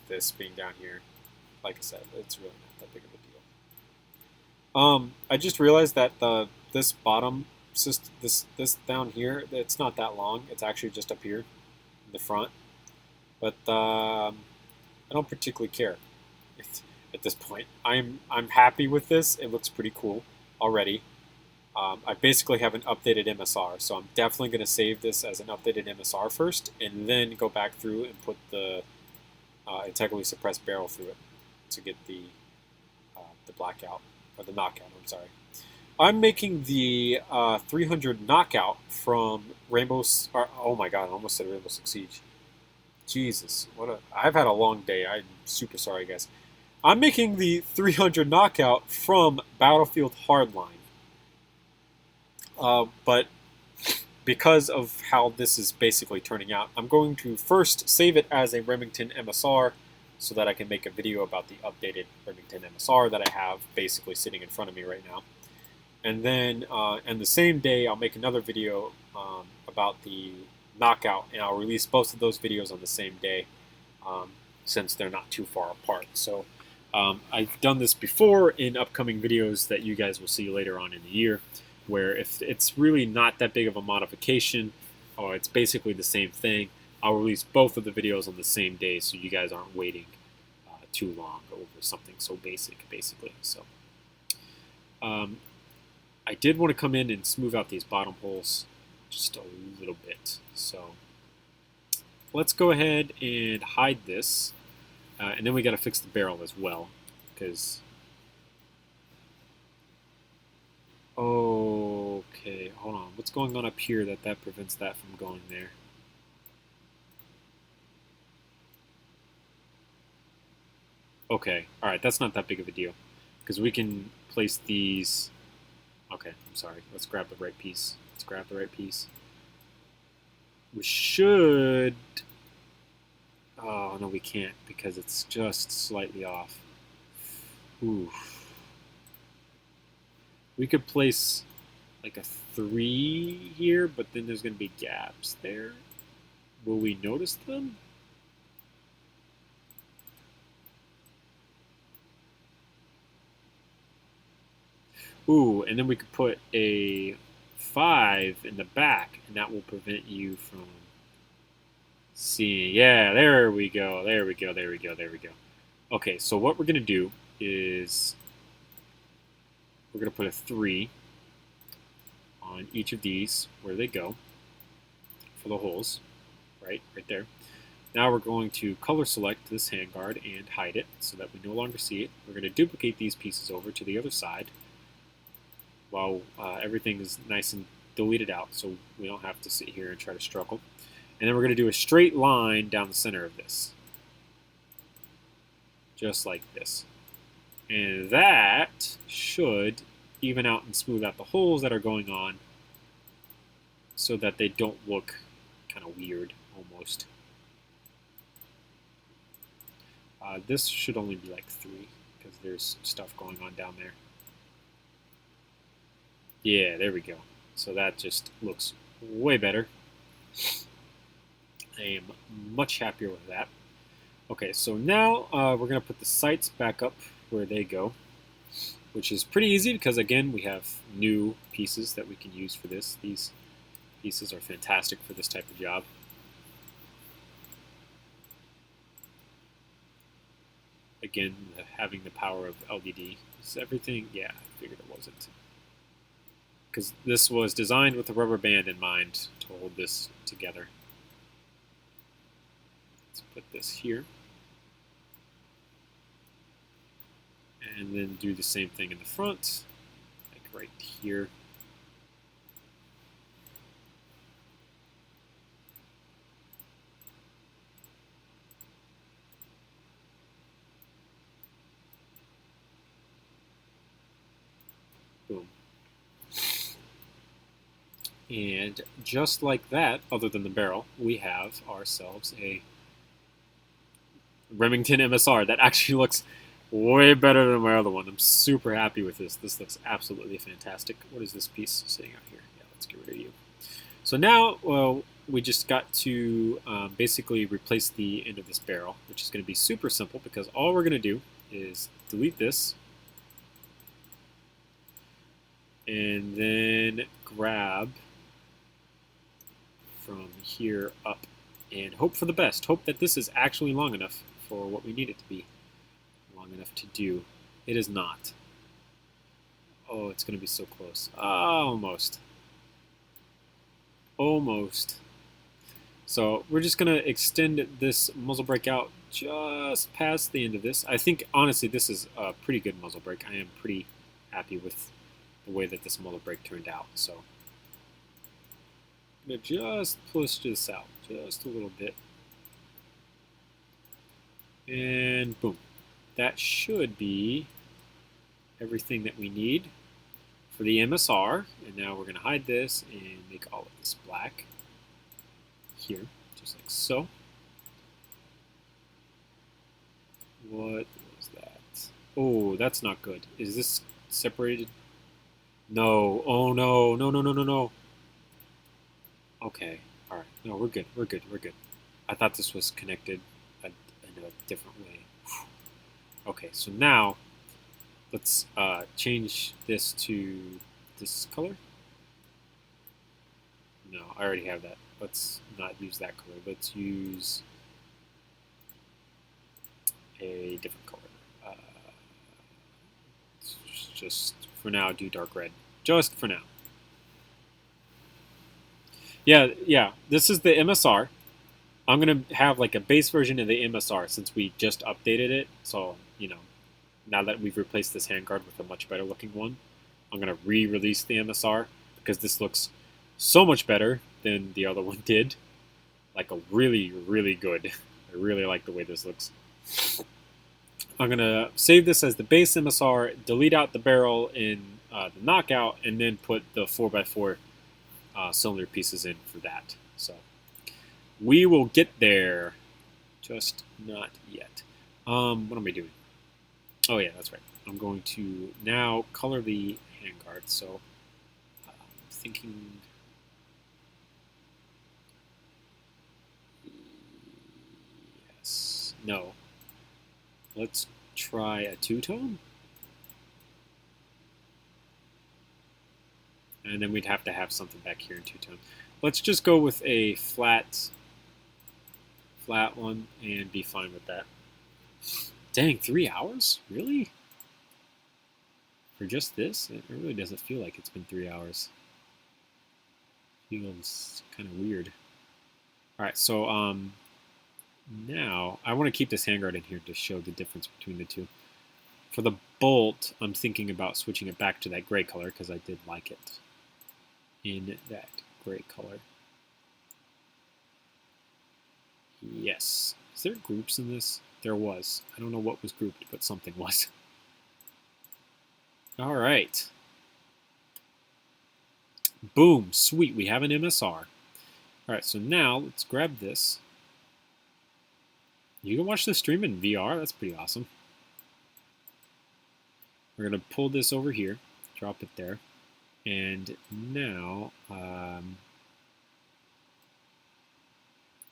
this being down here. Like I said, it's really not that big of a deal. I just realized that this bottom, this down here, it's not that long. It's actually just up here in the front. But I don't particularly care at this point. I'm happy with this. It looks pretty cool already. I basically have an updated MSR, so I'm definitely going to save this as an updated MSR first, and then go back through and put the integrally suppressed barrel through it to get the blackout, or the knockout, I'm sorry. I'm making the 300 knockout from oh my god, I almost said Rainbow Six Siege. Jesus, I've had a long day. I'm super sorry, guys. I'm making the 300 knockout from Battlefield Hardline. But because of how this is basically turning out, I'm going to first save it as a Remington MSR so that I can make a video about the updated Remington MSR that I have basically sitting in front of me right now. And then, and the same day, I'll make another video about the knockout, and I'll release both of those videos on the same day since they're not too far apart. So I've done this before in upcoming videos that you guys will see later on in the year, where if it's really not that big of a modification, or it's basically the same thing, I'll release both of the videos on the same day so you guys aren't waiting too long over something so basic, basically. So I did want to come in and smooth out these bottom holes just a little bit. So let's go ahead and hide this. And then we got to fix the barrel as well, because... Okay, hold on. What's going on up here that prevents that from going there? Okay, alright, that's not that big of a deal, because we can place these... Okay, I'm sorry. Let's grab the right piece. Let's grab the right piece. We should... Oh, no, we can't, because it's just slightly off. Ooh. We could place like a 3 here, but then there's going to be gaps there. Will we notice them? Ooh, and then we could put a 5 in the back, and that will prevent you from seeing. Yeah, there we go. There we go. There we go. There we go. Okay, so what we're going to do is we're going to put a 3 on each of these where they go for the holes, right there. Now we're going to color select this handguard and hide it so that we no longer see it. We're going to duplicate these pieces over to the other side while everything is nice and deleted out so we don't have to sit here and try to struggle. And then we're going to do a straight line down the center of this. Just like this. And that should even out and smooth out the holes that are going on so that they don't look kind of weird almost. This should only be like 3 because there's stuff going on down there. Yeah, there we go. So that just looks way better. I am much happier with that. Okay, so now we're going to put the sights back up where they go, which is pretty easy because, again, we have new pieces that we can use for this. These pieces are fantastic for this type of job. Again, having the power of LED. Is everything? Yeah, I figured it wasn't. Because this was designed with a rubber band in mind to hold this together. Let's put this here. And then do the same thing in the front, like right here. Boom. And just like that, other than the barrel, we have ourselves a Remington MSR that actually looks way better than my other one. I'm super happy with this. This looks absolutely fantastic. What is this piece sitting out here? Yeah, let's get rid of you. So now, well, we just got to basically replace the end of this barrel, which is going to be super simple because all we're going to do is delete this and then grab from here up and hope for the best. Hope that this is actually long enough for what we need it to be. Long enough to do. It is not. Oh, it's going to be so close. Almost. Almost. So we're just going to extend this muzzle brake out just past the end of this. I think, honestly, this is a pretty good muzzle brake. I am pretty happy with the way that this muzzle brake turned out. So I'm going to just push this out just a little bit. And boom. that should be everything that we need for the MSR. And now we're going to hide this and make all of this black here, just like so. What was that? Oh, that's not good. Is this separated? No. Oh, no. No, no, no, no, no. Okay. All right. No, we're good. We're good. We're good. I thought this was connected in a different way. Okay, so now let's change this to this color. No, I already have that. Let's not use that color. Let's use a different color. Just for now, do dark red. Just for now. Yeah. This is the MSR. I'm going to have like a base version of the MSR since we just updated it. So, now that we've replaced this handguard with a much better looking one, I'm going to re-release the MSR because this looks so much better than the other one did. Like a really, really good. I really like the way this looks. I'm going to save this as the base MSR, delete out the barrel in the knockout, and then put the 4x4 cylinder pieces in for that. So we will get there, just not yet. What am I doing? Oh yeah, that's right. I'm going to now color the handguard. So I'm thinking, yes, no. Let's try a two-tone. And then we'd have to have something back here in two-tone. Let's just go with a flat one and be fine with that. Dang, 3 hours? Really? For just this? It really doesn't feel like it's been 3 hours. Feels kind of weird. Alright, so now I want to keep this handguard in here to show the difference between the two. For the bolt, I'm thinking about switching it back to that gray color because I did like it in that gray color. Yes. Is there groups in this? There was. I don't know what was grouped, but something was. All right. Boom. Sweet. We have an MSR. All right, so now let's grab this. You can watch the stream in VR. That's pretty awesome. We're going to pull this over here, drop it there. And now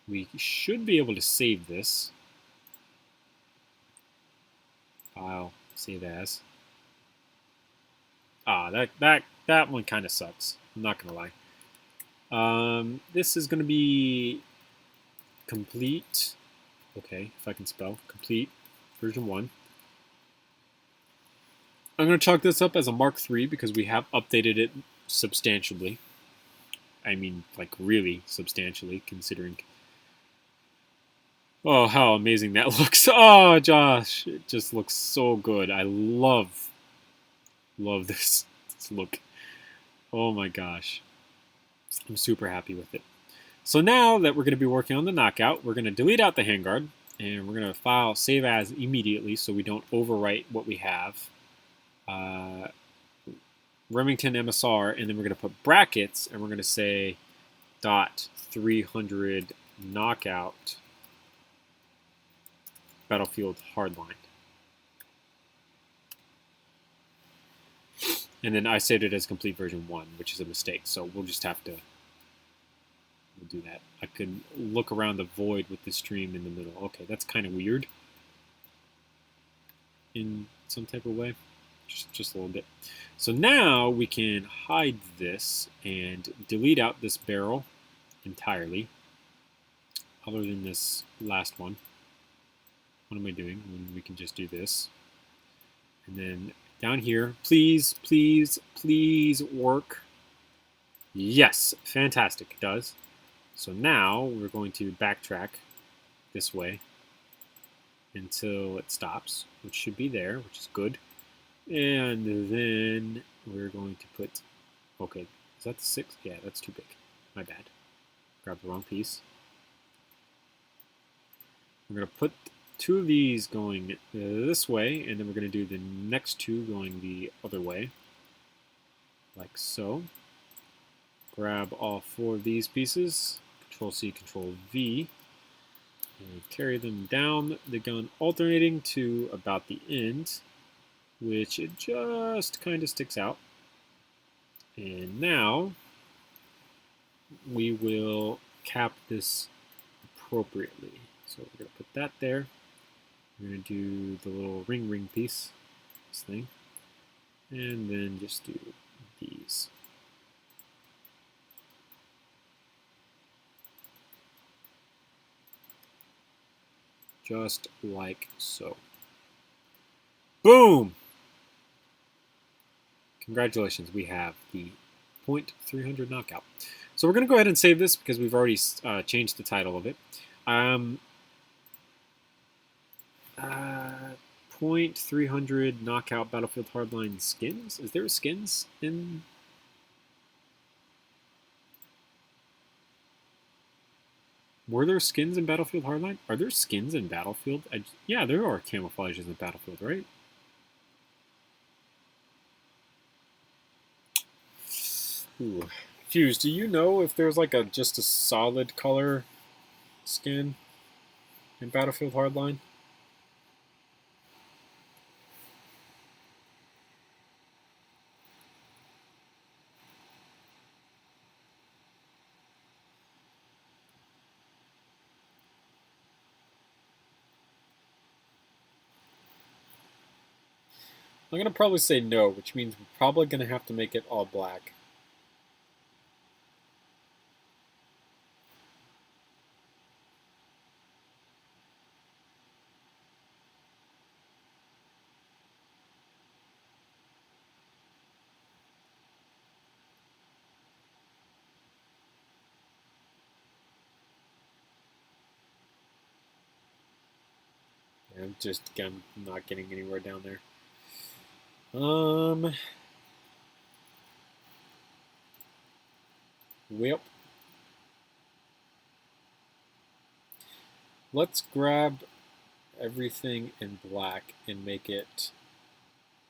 we should be able to save this. File, save as. That one kind of sucks. I'm not going to lie. This is going to be complete. Okay, if I can spell. Complete version 1. I'm going to chalk this up as a Mark III because we have updated it substantially. I mean, like really substantially, considering. Oh, how amazing that looks. Oh, Josh, it just looks so good. I love this look. Oh my gosh. I'm super happy with it. So now that we're going to be working on the knockout, we're going to delete out the handguard, and we're going to file save as immediately so we don't overwrite what we have. Remington MSR, and then we're going to put brackets, and we're going to say .300 knockout Battlefield Hardline. And then I saved it as complete version 1, which is a mistake, so we'll just have to do that. I can look around the void with the stream in the middle. Okay, that's kind of weird in some type of way. Just a little bit. So now we can hide this and delete out this barrel entirely, other than this last one. What am I doing when we can just do this? And then down here, please, please, please work. Yes, fantastic, it does. So now we're going to backtrack this way until it stops, which should be there, which is good. And then we're going to put, okay, is that the 6? Yeah, that's too big. My bad. Grab the wrong piece. We're going to put 2 of these going this way, and then we're going to do the next 2 going the other way, like so. Grab all 4 of these pieces, Control-C, Control-V, and carry them down the gun, alternating to about the end, which it just kind of sticks out. And now we will cap this appropriately. So we're going to put that there. We're going to do the little ring piece, this thing, and then just do these. Just like so. Boom! Congratulations, we have the .300 knockout. So we're going to go ahead and save this because we've already changed the title of it. .300 knockout Battlefield Hardline skins. Is there skins in? Were there skins in Battlefield Hardline? Are there skins in Battlefield? Yeah, there are camouflages in Battlefield, right? Ooh. Fuse, do you know if there's like just a solid color skin in Battlefield Hardline? I'm going to probably say no, which means we're probably going to have to make it all black. I'm not getting anywhere down there. Well, let's grab everything in black and make it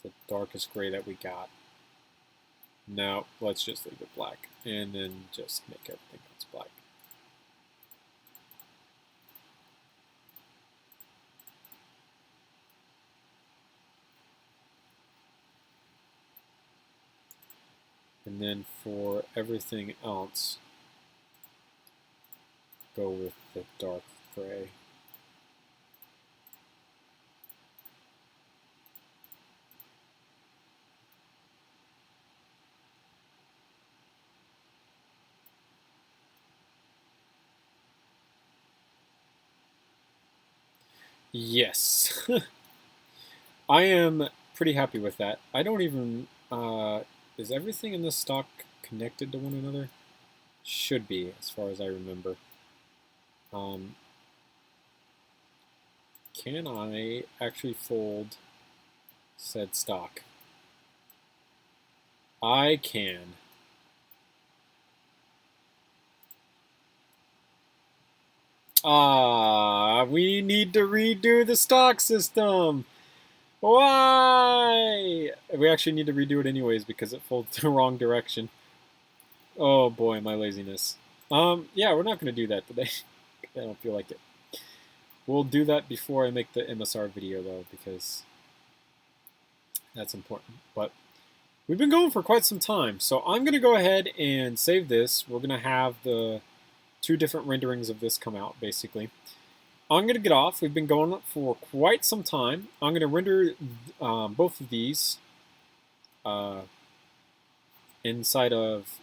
the darkest gray that we got. No, let's just leave it black and then just make everything else black. And then for everything else, go with the dark gray. Yes. I am pretty happy with that. I don't even... is everything in this stock connected to one another? Should be, as far as I remember. Can I actually fold said stock? I can. We need to redo the stock system. Why? We actually need to redo it anyways because it folds the wrong direction. Oh boy, my laziness. Yeah, we're not going to do that today. I don't feel like it. We'll do that before I make the MSR video though, because that's important. But we've been going for quite some time, so I'm going to go ahead and save this. We're going to have the 2 different renderings of this come out, basically. I'm going to get off. We've been going for quite some time. I'm going to render both of these inside of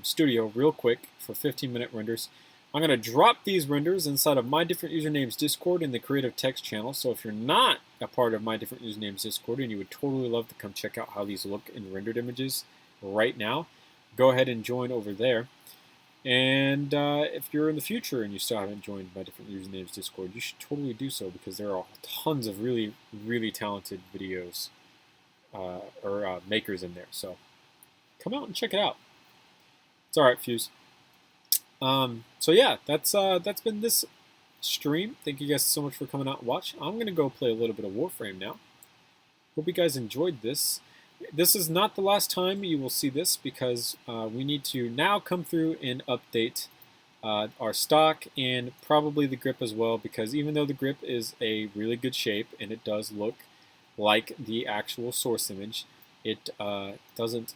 Studio real quick for 15-minute renders. I'm going to drop these renders inside of My Different Usernames Discord in the Creative Text channel. So if you're not a part of My Different Usernames Discord and you would totally love to come check out how these look in rendered images right now, go ahead and join over there. And if you're in the future and you still haven't joined My Different Usernames Discord, you should totally do so because there are tons of really, really talented videos or makers in there. So come out and check it out. It's all right, Fuse. So yeah, that's been this stream. Thank you guys so much for coming out and watching. I'm going to go play a little bit of Warframe now. Hope you guys enjoyed this. This is not the last time you will see this because we need to now come through and update our stock and probably the grip as well, because even though the grip is a really good shape and it does look like the actual source image, it doesn't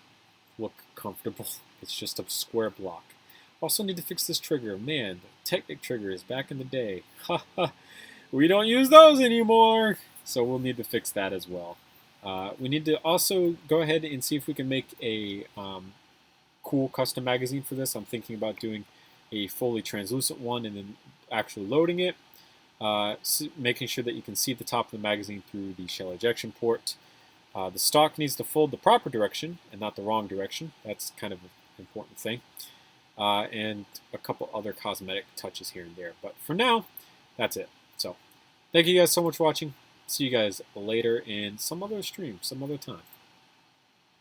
look comfortable. It's just a square block. Also need to fix this trigger. Man, the Technic trigger is back in the day. We don't use those anymore, so we'll need to fix that as well. We need to also go ahead and see if we can make a cool custom magazine for this. I'm thinking about doing a fully translucent one and then actually loading it, making sure that you can see the top of the magazine through the shell ejection port. The stock needs to fold the proper direction and not the wrong direction. That's kind of an important thing. And a couple other cosmetic touches here and there. But for now, that's it. So thank you guys so much for watching. See you guys later in some other stream, some other time.